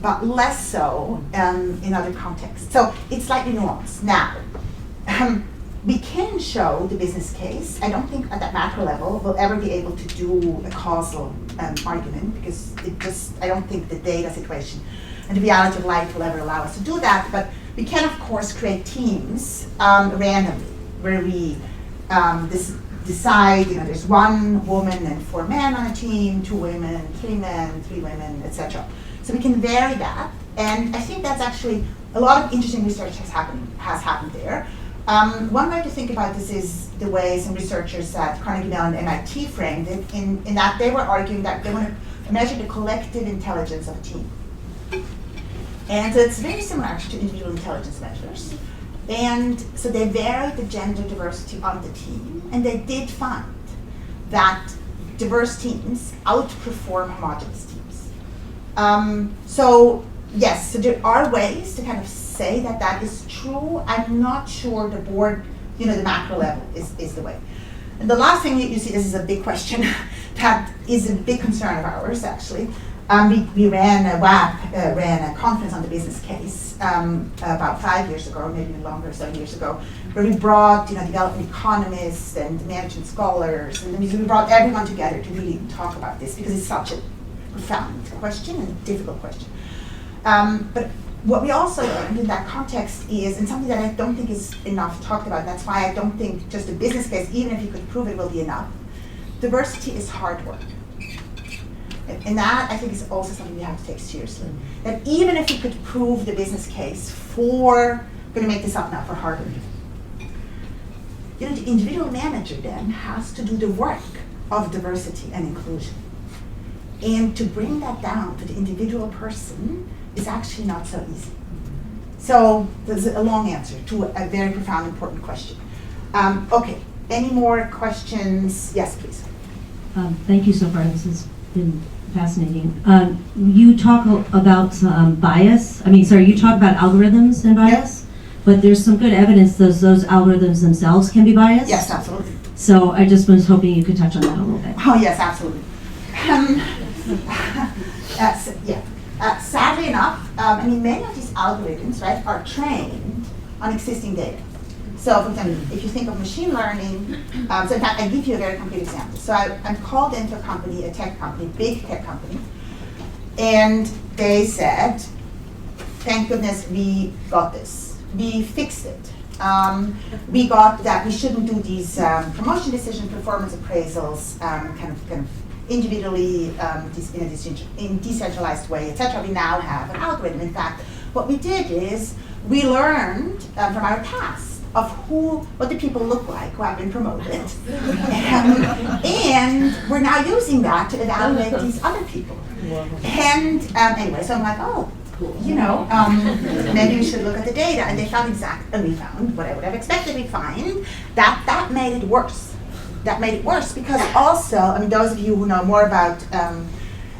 but less so in other contexts. So it's slightly nuanced. Now, we can show the business case. I don't think at that macro level we'll ever be able to do a causal argument, because I don't think the data situation and the reality of life will ever allow us to do that. But we can, of course, create teams randomly, where we decide, there's 1 woman and 4 men on a team, 2 women, 3 men, 3 women, etc. So we can vary that, and I think that's actually a lot of interesting research has happened there. One way to think about this is the way some researchers at Carnegie Mellon and MIT framed it, in that they were arguing that they want to measure the collective intelligence of a team. And so it's very similar actually to individual intelligence measures. And so they varied the gender diversity on the team, and they did find that diverse teams outperform homogeneous teams. So yes, so there are ways to kind of say that that is true. I'm not sure the board, the macro level is the way. And the last thing you see, this is a big question that is a big concern of ours, actually. We ran a conference on the business case about 5 years ago, or maybe even longer, 7 years ago, where we brought development economists and management scholars, and we brought everyone together to really talk about this, because it's such a profound question and a difficult question. But what we also learned in that context is, and something that I don't think is enough talked about, and that's why I don't think just a business case, even if you could prove it, will be enough. Diversity is hard work. And that, I think, is also something we have to take seriously. That even if we could prove the business case for, I'm going to make this up now, for Harvard, the individual manager then has to do the work of diversity and inclusion. And to bring that down to the individual person is actually not so easy. So there's a long answer to a very profound, important question. Okay, any more questions? Yes, please. Thank you so far. This has been fascinating. You talk about bias. You talk about algorithms and bias, but there's some good evidence that those algorithms themselves can be biased. Yes, absolutely. So I just was hoping you could touch on that a little bit. Oh, yes, absolutely. Sadly enough, many of these algorithms, right, are trained on existing data. So, for example, if you think of machine learning, so in fact, I'll give you a very concrete example. So I'm called into a company, a tech company, big tech company, and they said, thank goodness we got this. We fixed it. We got that we shouldn't do these promotion decision performance appraisals kind of individually in a decentralized way, etc. We now have an algorithm. In fact, what we did is we learned from our past of what do people look like who have been promoted, and we're now using that to evaluate these other people. And anyway, so I'm like, oh, maybe we should look at the data. And they found we found what I would have expected we'd find, that made it worse. That made it worse because also, those of you who know more about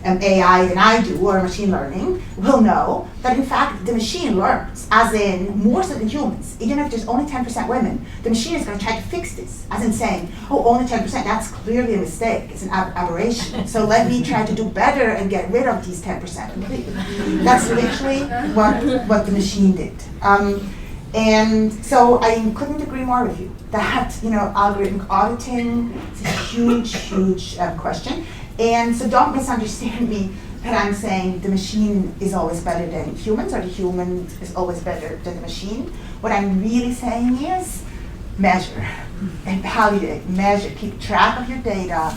AI than I do, or machine learning, will know that in fact the machine learns, as in more so than humans. Even if there's only 10% women, the machine is going to try to fix this, as in saying, oh, only 10%, that's clearly a mistake, it's an aberration. So let me try to do better and get rid of these 10% completely. That's literally what the machine did. And so I couldn't agree more with you that, algorithmic auditing is a huge, huge question. And so don't misunderstand me that I'm saying the machine is always better than humans, or the human is always better than the machine. What I'm really saying is measure and validate, measure, keep track of your data,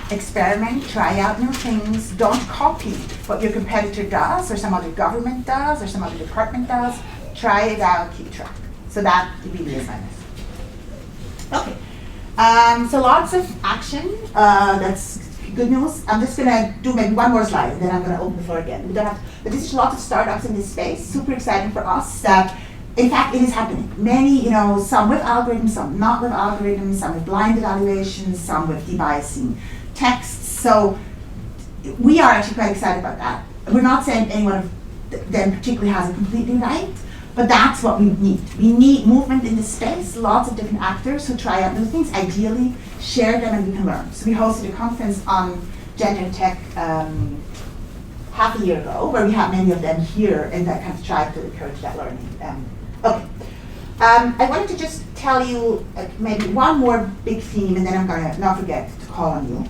experiment, try out new things. Don't copy what your competitor does, or some other government does, or some other department does. Try it out, keep track. So that really is my message. Okay, so lots of action, that's good news. I'm just gonna do maybe one more slide, and then I'm gonna open the floor again. We don't have, but this is lots of startups in this space, super exciting for us. In fact, it is happening. Many, some with algorithms, some not with algorithms, some with blind evaluations, some with debiasing texts. So we are actually quite excited about that. We're not saying anyone of them particularly has it completely right, but that's what we need. We need movement in this space, lots of different actors who try out new things, ideally share them and we can learn. So we hosted a conference on gender and tech half a year ago, where we had many of them here, and that kind of tried to encourage that learning. Okay. I wanted to just tell you maybe one more big theme, and then I'm going to not forget to call on you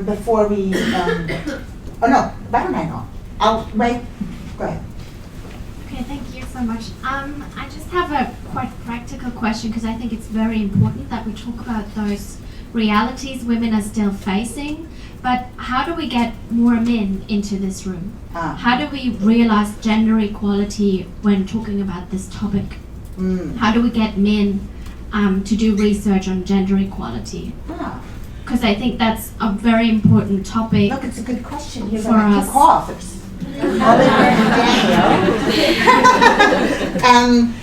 before we. Oh no, why don't I not? I'll wait. Go ahead. Okay, thank you so much. I just have a quite practical question, because I think it's very important that we talk about those realities women are still facing. But how do we get more men into this room? How do we realize gender equality when talking about this topic? How do we get men to do research on gender equality? Because I think that's a very important topic. Look, it's a good question. Here's for us. Co-authors.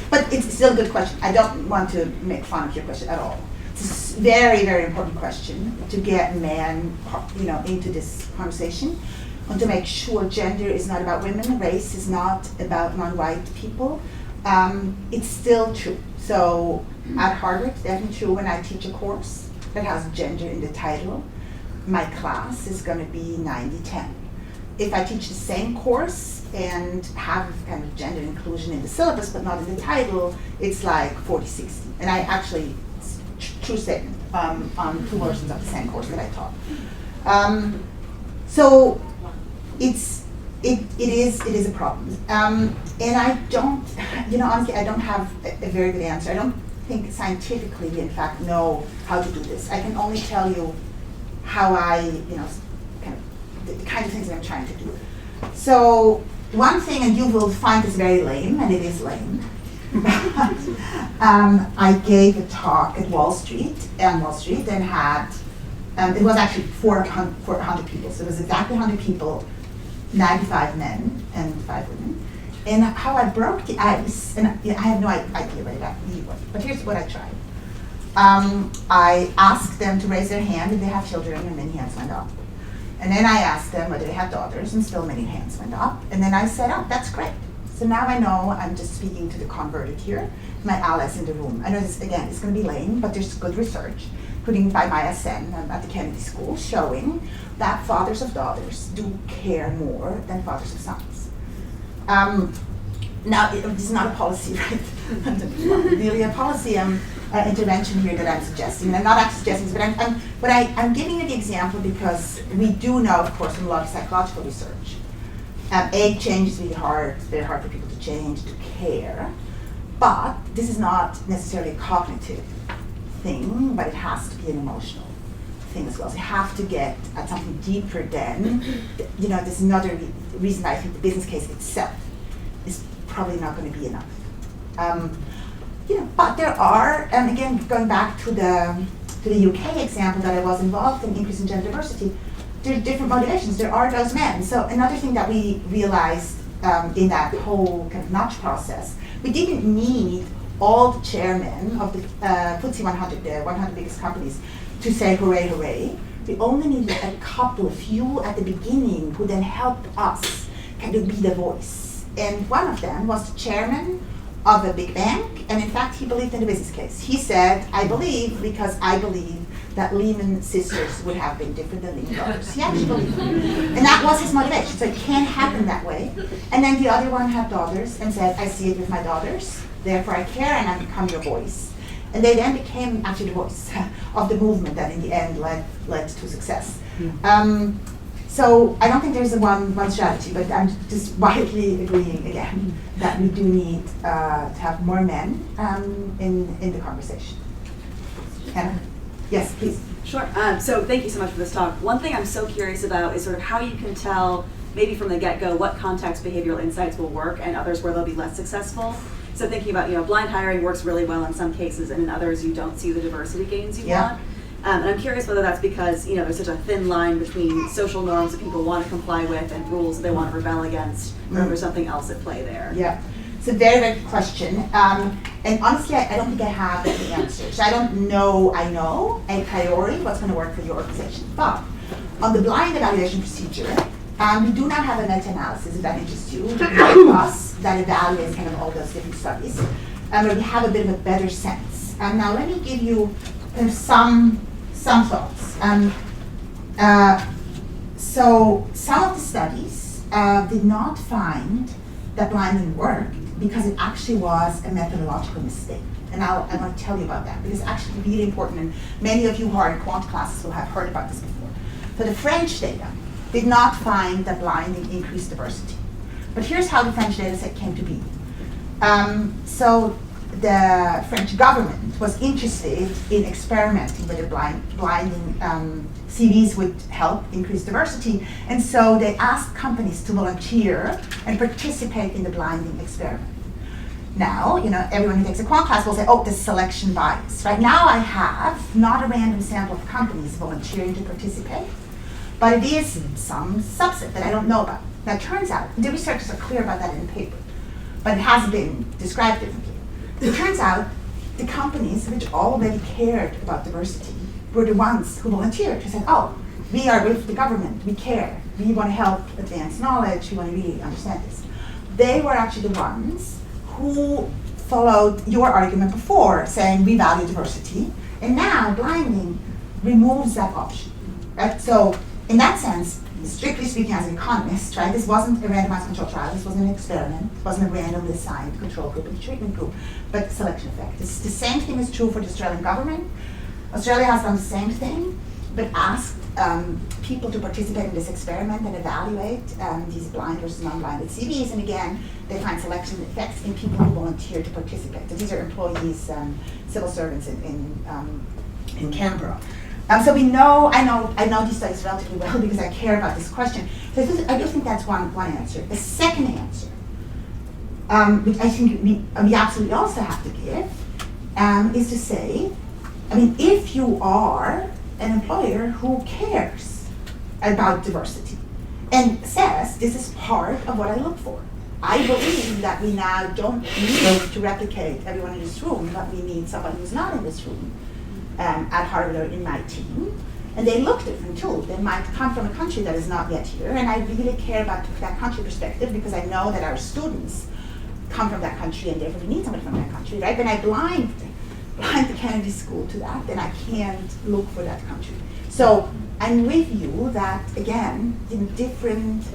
But it's still a good question. I don't want to make fun of your question at all. It's a very, very important question to get men, into this conversation, and to make sure gender is not about women, race is not about non-white people. It's still true. So at Harvard, it's definitely true when I teach a course that has gender in the title, my class is going to be 90-10. If I teach the same course and have kind of gender inclusion in the syllabus but not in the title, it's like 40-60. And I actually, true statement, on 2 versions of the same course that I taught. So it is a problem. And I don't, honestly, I don't have a very good answer. I don't think scientifically we in fact know how to do this. I can only tell you how I, the kind of things that I'm trying to do. So one thing, and you will find this very lame, and it is lame, I gave a talk at Wall Street, and had, it was actually 400 people, so it was exactly 100 people, 95 men and 5 women. And how I broke the ice, and I have no idea what it really was, but here's what I tried. I asked them to raise their hand if they have children, and many hands went up. And then I asked them whether they had daughters, and still many hands went up. And then I said, oh, that's great. So now I know I'm just speaking to the converted here, my allies in the room. I know this, again, it's going to be lame, but there's good research, including by Maya Sen at the Kennedy School, showing that fathers of daughters do care more than fathers of sons. Now, this is not a policy, right? Really a policy intervention here that I'm suggesting. And I'm not actually suggesting this, but I'm giving you the example because we do know, of course, from a lot of psychological research, age change is really hard. It's very hard for people to change, to care. But this is not necessarily a cognitive thing, but it has to be an emotional thing as well. So you have to get at something deeper than, there's another reason I think the business case itself is probably not going to be enough. But there are, and again, going back to the UK example that I was involved in, increase in gender diversity, there are different motivations. There are those men. So another thing that we realized in that whole kind of nudge process, we didn't need all the chairmen of the FTSE 100, the 100 biggest companies, to say hooray, hooray. We only needed a couple, a few at the beginning who then helped us kind of be the voice. And one of them was the chairman of a big bank, and in fact he believed in the business case. He said, I believe because I believe that Lehman sisters would have been different than Lehman brothers. He actually believed it. And that was his motivation. So it can't happen that way. And then the other one had daughters and said, I see it with my daughters, therefore I care and I become your voice. And they then became actually the voice of the movement that in the end led to success. So I don't think there's a one strategy, but I'm just widely agreeing again that we do need to have more men in the conversation. Anna? Yes, please. Sure. So thank you so much for this talk. One thing I'm so curious about is sort of how you can tell, maybe from the get-go, what context behavioral insights will work and others where they'll be less successful. So thinking about, blind hiring works really well in some cases, and in others you don't see the diversity gains you want. And I'm curious whether that's because there's such a thin line between social norms that people want to comply with and rules that they want to rebel against, or if there's something else at play there. Yeah, it's a very, very good question. And honestly, I don't think I have the answers. I don't know, a priori what's going to work for your organization. But on the blind evaluation procedure, we do now have a meta-analysis, if that interests you, us, that evaluates kind of all those different studies, where we have a bit of a better sense. Now let me give you kind of some thoughts. So some of the studies did not find that blinding worked because it actually was a methodological mistake. And I want to tell you about that because it's actually really important, and many of you who are in quant classes will have heard about this before. So the French data did not find that blinding increased diversity. But here's how the French data set came to be. So the French government was interested in experimenting whether blinding CVs would help increase diversity, and so they asked companies to volunteer and participate in the blinding experiment. Now, everyone who takes a quant class will say, oh, this selection bias. Right now I have not a random sample of companies volunteering to participate, but it is some subset that I don't know about. Now it turns out, the researchers are clear about that in the paper, but it has been described differently. It turns out the companies which already cared about diversity were the ones who volunteered, who said, oh, we are with the government, we care, we want to help advance knowledge, we want to really understand this. They were actually the ones who followed your argument before, saying we value diversity, and now blinding removes that option, right? So in that sense, strictly speaking as an economist, right, this wasn't a randomized control trial, this wasn't an experiment, it wasn't a randomly assigned control group and treatment group, but selection effect. It's the same thing is true for the Australian government. Australia has done the same thing, but asked people to participate in this experiment and evaluate these blind versus non-blinded CVs, and again, they find selection effects in people who volunteer to participate. So these are employees, civil servants in Canberra. So we know, I know these studies relatively well because I care about this question. So I do think that's one answer. The second answer, which I think we absolutely also have to give, is to say, if you are an employer who cares about diversity and says this is part of what I look for. I believe that we now don't need to replicate everyone in this room, but we need someone who's not in this room. At Harvard or in my team, and they look different too. They might come from a country that is not yet here, and I really care about that country perspective because I know that our students come from that country and therefore we need somebody from that country, right? When I blind the Kennedy School to that, then I can't look for that country. So I'm with you that, again, different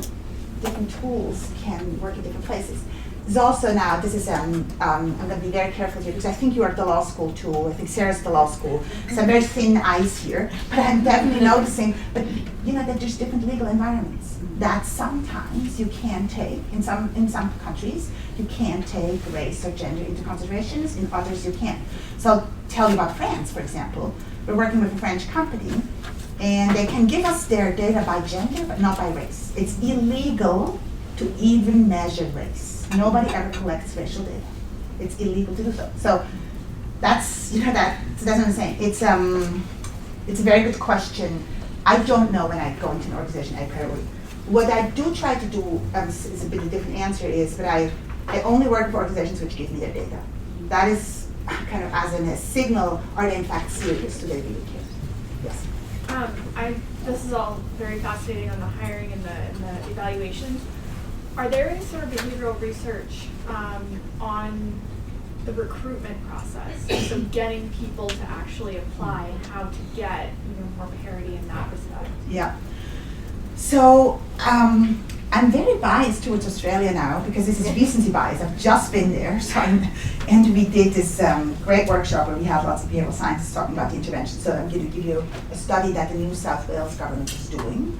tools can work in different places. There's also now, I'm going to be very careful here because I think you are at the law school too. I think Sarah's at the law school. So I'm very thin ice here, but I'm definitely noticing, that there's different legal environments that sometimes you can take, in some countries, you can take race or gender into considerations, in others you can't. So I'll tell you about France, for example. We're working with a French company, and they can give us their data by gender, but not by race. It's illegal to even measure race. Nobody ever collects racial data. It's illegal to do so. So that's so that's what I'm saying. It's a very good question. I don't know when I go into an organization I priority. What I do try to do is a bit of a different answer is, but I only work for organizations which give me their data. That is kind of as a signal, are they in fact serious? Do they really care? Yes. This is all very fascinating on the hiring and the evaluations. Are there any sort of behavioral research on the recruitment process? So getting people to actually apply and how to get more parity in that respect. Yeah. So I'm very biased towards Australia now because this is recency bias. I've just been there, and we did this great workshop where we had lots of behavioral scientists talking about the intervention. So I'm going to give you a study that the New South Wales government is doing,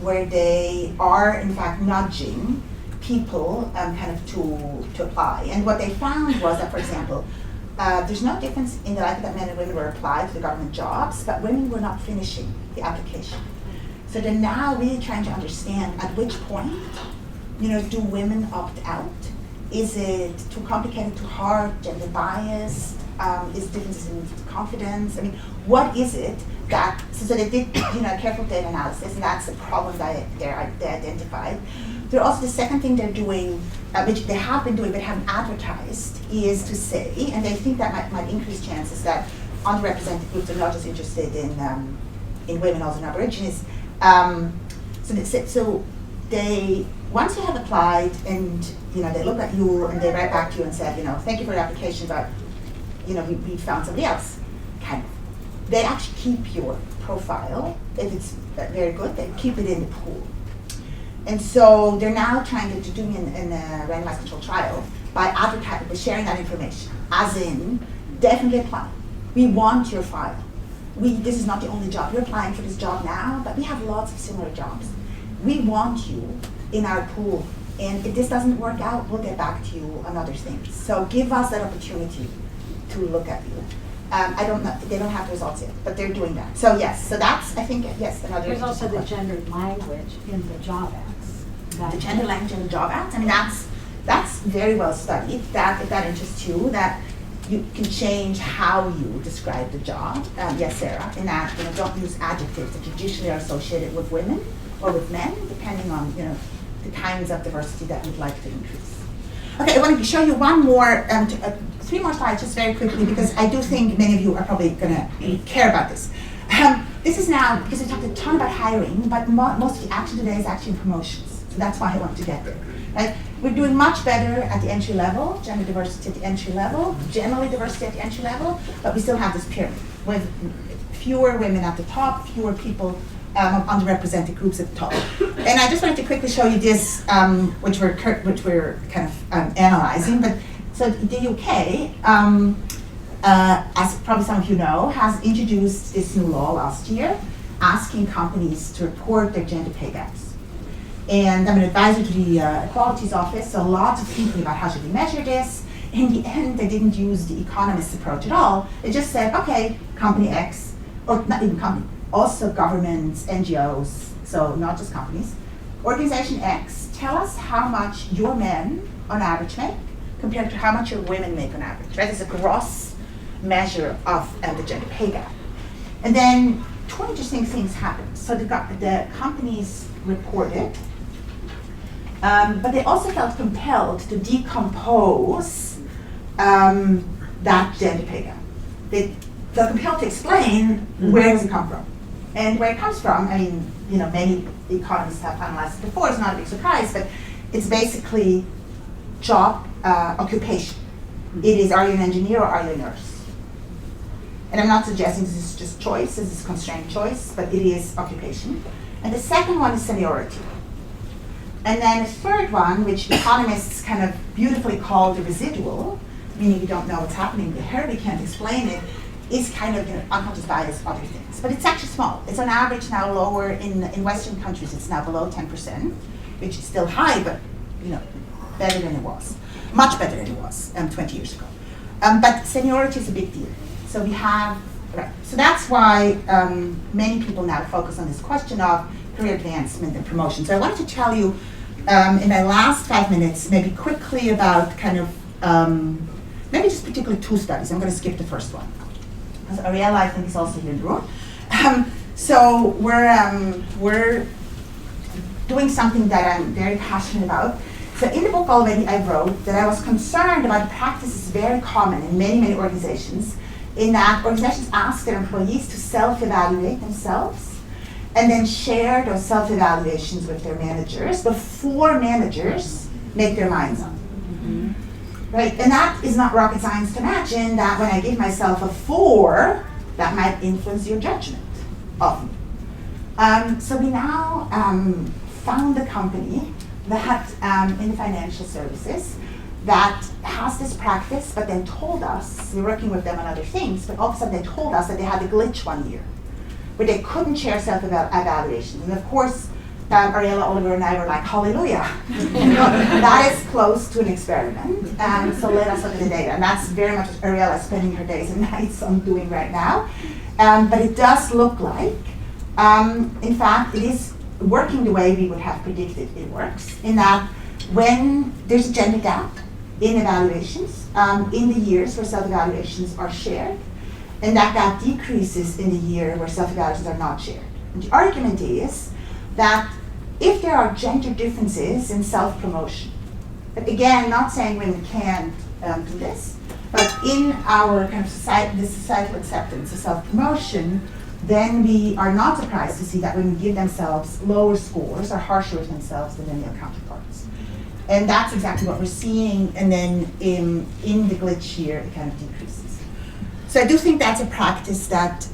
where they are in fact nudging people kind of to apply. And what they found was that, for example, there's no difference in the likelihood that men and women were applied to the government jobs, but women were not finishing the application. So they're now really trying to understand at which point, do women opt out? Is it too complicated, too hard, gender biased? Is differences in confidence? I mean, what is it that, so they did, careful data analysis, and that's the problem that they identified. They're also, the second thing they're doing, which they have been doing but haven't advertised, is to say, and they think that might increase chances that underrepresented groups are not just interested in women, also in Aborigines. So they, once you have applied and they look at you and they write back to you and said, thank you for your application, but we found somebody else. Kind of. They actually keep your profile. If it's very good, they keep it in the pool. And so they're now trying to do in a randomized controlled trial by advertising, by sharing that information, as in, definitely apply. We want your file. This is not the only job. You're applying for this job now, but we have lots of similar jobs. We want you in our pool. And if this doesn't work out, we'll get back to you on other things. So give us that opportunity to look at you. I don't know, they don't have the results yet, but they're doing that. So yes, so that's, I think, yes, another. There's also the gendered language in the job acts. The gender language in the job acts, I mean, that's very well studied. That, if that interests you, that you can change how you describe the job. Yes, Sarah, in that, don't use adjectives that traditionally are associated with women or with men, depending on, the kinds of diversity that we'd like to increase. Okay, I wanted to show you one more, 3 more slides just very quickly, because I do think many of you are probably gonna care about this. This is now, because we talked a ton about hiring, but most of the action today is actually in promotions. So that's why I want to get there. Right? We're doing much better at the entry level, gender diversity at the entry level, generally diversity at the entry level, but we still have this pyramid with fewer women at the top, fewer people of underrepresented groups at the top. And I just wanted to quickly show you this, which we're kind of analyzing. But so the UK, as probably some of you know, has introduced this new law last year, asking companies to report their gender pay gaps. And I'm an advisor to the Equalities Office, so lots of thinking about how should we measure this. In the end, they didn't use the economist approach at all. They just said, okay, company X, or not even company, also governments, NGOs, so not just companies. Organization X, tell us how much your men on average make compared to how much your women make on average, right? It's a gross measure of the gender pay gap. And then 2 interesting things happened. So the companies reported, but they also felt compelled to decompose that gender pay gap. They felt compelled to explain where does it come from. And where it comes from, I mean, many economists have analyzed it before, it's not a big surprise, but it's basically job occupation. It is, are you an engineer or are you a nurse? And I'm not suggesting this is just choice, this is constrained choice, but it is occupation. And the second one is seniority. And then the third one, which economists kind of beautifully call the residual, meaning you don't know what's happening, the heritage can't explain it, is kind of unconscious bias, other things. But it's actually small. It's on average now lower in Western countries. It's now below 10%, which is still high, but better than it was. Much better than it was 20 years ago. But seniority is a big deal. So we have, right. So that's why many people now focus on this question of career advancement and promotion. So I wanted to tell you in my last 5 minutes, maybe quickly about kind of, maybe just particularly 2 studies. I'm going to skip the first one. Because Ariella, I think, is also here in the room. So we're doing something that I'm very passionate about. So in the book already I wrote that I was concerned about the practices very common in many, many organizations in that organizations ask their employees to self-evaluate themselves and then share those self-evaluations with their managers before managers make their minds up. Right? And that is not rocket science to imagine that when I give myself a 4, that might influence your judgment of me. So we now found a company that in financial services that has this practice, but then told us, we're working with them on other things, but all of a sudden they told us that they had a glitch one year where they couldn't share self-evaluations. And of course, Ariella, Oliver, and I were like, hallelujah. That is close to an experiment. So let us look at the data. And that's very much what Ariella is spending her days and nights on doing right now. But it does look like, in fact, it is working the way we would have predicted it works, in that when there's a gender gap in evaluations, in the years where self-evaluations are shared, and that gap decreases in the year where self-evaluations are not shared. And the argument is that if there are gender differences in self-promotion, but again, not saying women can't do this, but in our kind of societal acceptance of self-promotion, then we are not surprised to see that women give themselves lower scores or harsher with themselves than their male counterparts. And that's exactly what we're seeing, and then in the glitch here, it kind of decreases. So I do think that's a practice that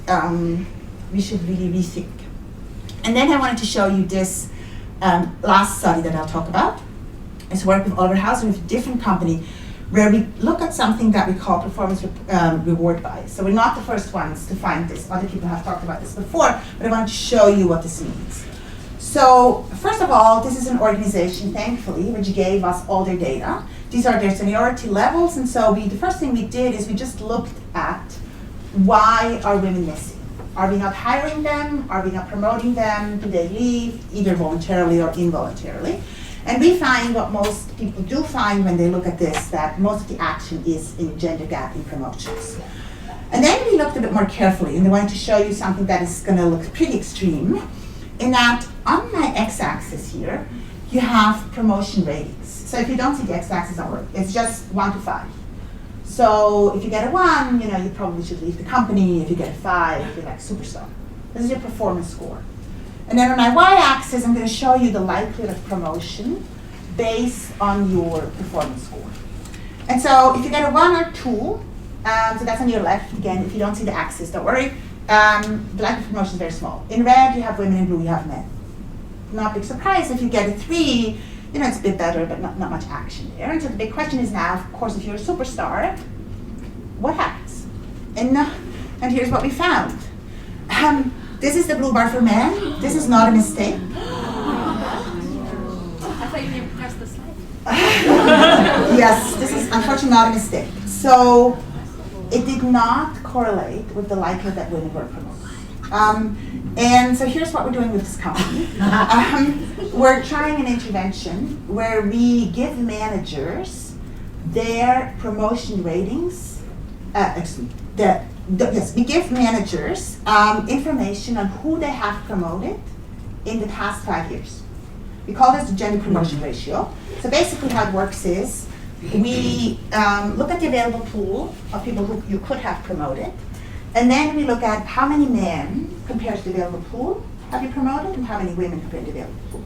we should really rethink. And then I wanted to show you this last study that I'll talk about. It's work with Oliver Hauser with a different company where we look at something that we call performance reward bias. So we're not the first ones to find this. Other people have talked about this before, but I wanted to show you what this means. So first of all, this is an organization, thankfully, which gave us all their data. These are their seniority levels, and so the first thing we did is we just looked at why are women missing? Are we not hiring them? Are we not promoting them? Do they leave, either voluntarily or involuntarily? And we find what most people do find when they look at this, that most of the action is in gender gap in promotions. And then we looked a bit more carefully, and I wanted to show you something that is going to look pretty extreme, in that on my x-axis here, you have promotion ratings. So if you don't see the x-axis on work, it's just 1 to 5. So if you get a 1, you probably should leave the company. If you get a 5, you're like superstar. This is your performance score. And then on my y-axis, I'm going to show you the likelihood of promotion based on your performance score. And so if you get a 1 or 2, so that's on your left. Again, if you don't see the axis, don't worry. The likelihood of promotion is very small. In red, you have women. In blue, you have men. Not a big surprise. If you get a 3, it's a bit better, but not much action there. And so the big question is now, of course, if you're a superstar, what happens? And here's what we found. This is the blue bar for men. This is not a mistake. I thought you didn't press the slide. Yes, this is unfortunately not a mistake. So it did not correlate with the likelihood that women were promoted. And so here's what we're doing with this company. We're trying an intervention where we give managers their promotion ratings. We give managers information on who they have promoted in the past 5 years. We call this the gender promotion ratio. So basically how it works is we look at the available pool of people who you could have promoted, and then we look at how many men compared to the available pool have you promoted and how many women compared to the available pool.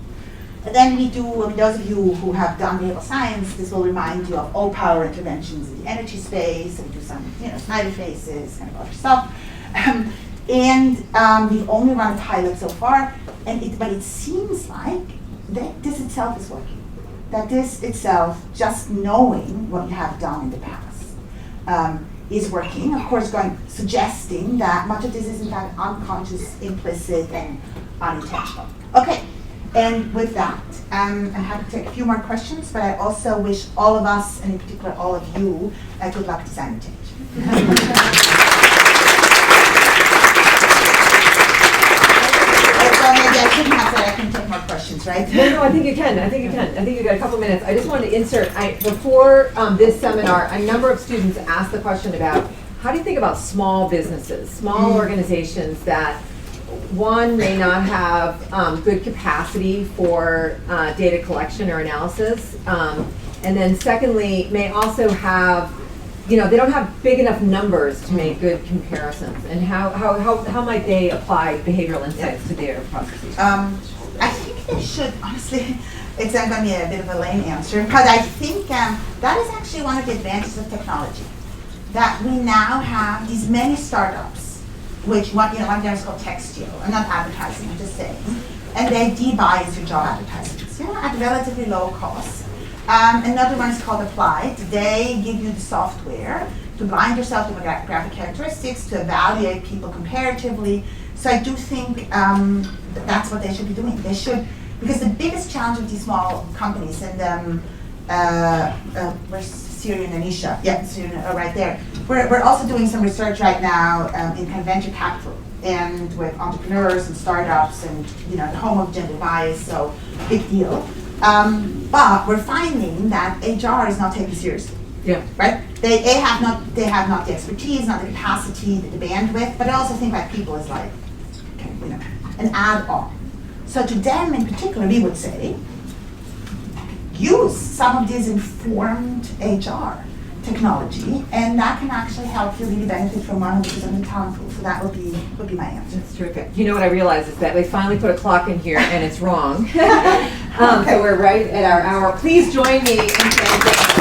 And then we do, those of you who have done behavioral science, this will remind you of all power interventions in the energy space, and we do some smiley faces, kind of other stuff. We've only run a pilot so far, but it seems like that this itself is working. That this itself, just knowing what you have done in the past, is working. Of course, suggesting that much of this is in fact unconscious, implicit, and unintentional. Okay, and with that, I'm happy to take a few more questions, but I also wish all of us, and in particular all of you, good luck designing change. Maybe I couldn't have said I can take more questions, right? No, I think you can. I think you got a couple minutes. I just wanted to insert, before this seminar, a number of students asked the question about how do you think about small businesses, small organizations that, one, may not have good capacity for data collection or analysis, and then secondly, may also have they don't have big enough numbers to make good comparisons. And how might they apply behavioral insights to their processes? I think they should, honestly, it's going to be a bit of a lame answer, but I think that is actually one of the advantages of technology. That we now have these many startups, which one of them is called Textio. I'm not advertising, I'm just saying. And they debuy your job advertisements, at relatively low cost. Another one is called Applied. They give you the software to bind yourself to graphic characteristics, to evaluate people comparatively. So I do think that's what they should be doing. They should, because the biggest challenge of these small companies, and where's Syrian and Anisha? Yeah, Syrian, right there. We're also doing some research right now in kind of venture capital and with entrepreneurs and startups and the home of gender bias, so big deal. But we're finding that HR is not taken seriously. Yeah. Right? They have not the expertise, not the capacity, the bandwidth, but I also think that people is like, an add-on. So to them in particular, we would say, use some of this informed HR technology, and that can actually help you really benefit from 100% of the talent pool. So that would be my answer. That's terrific. You know what I realized is that they finally put a clock in here and it's wrong. So we're right at our hour. Please join me in thanking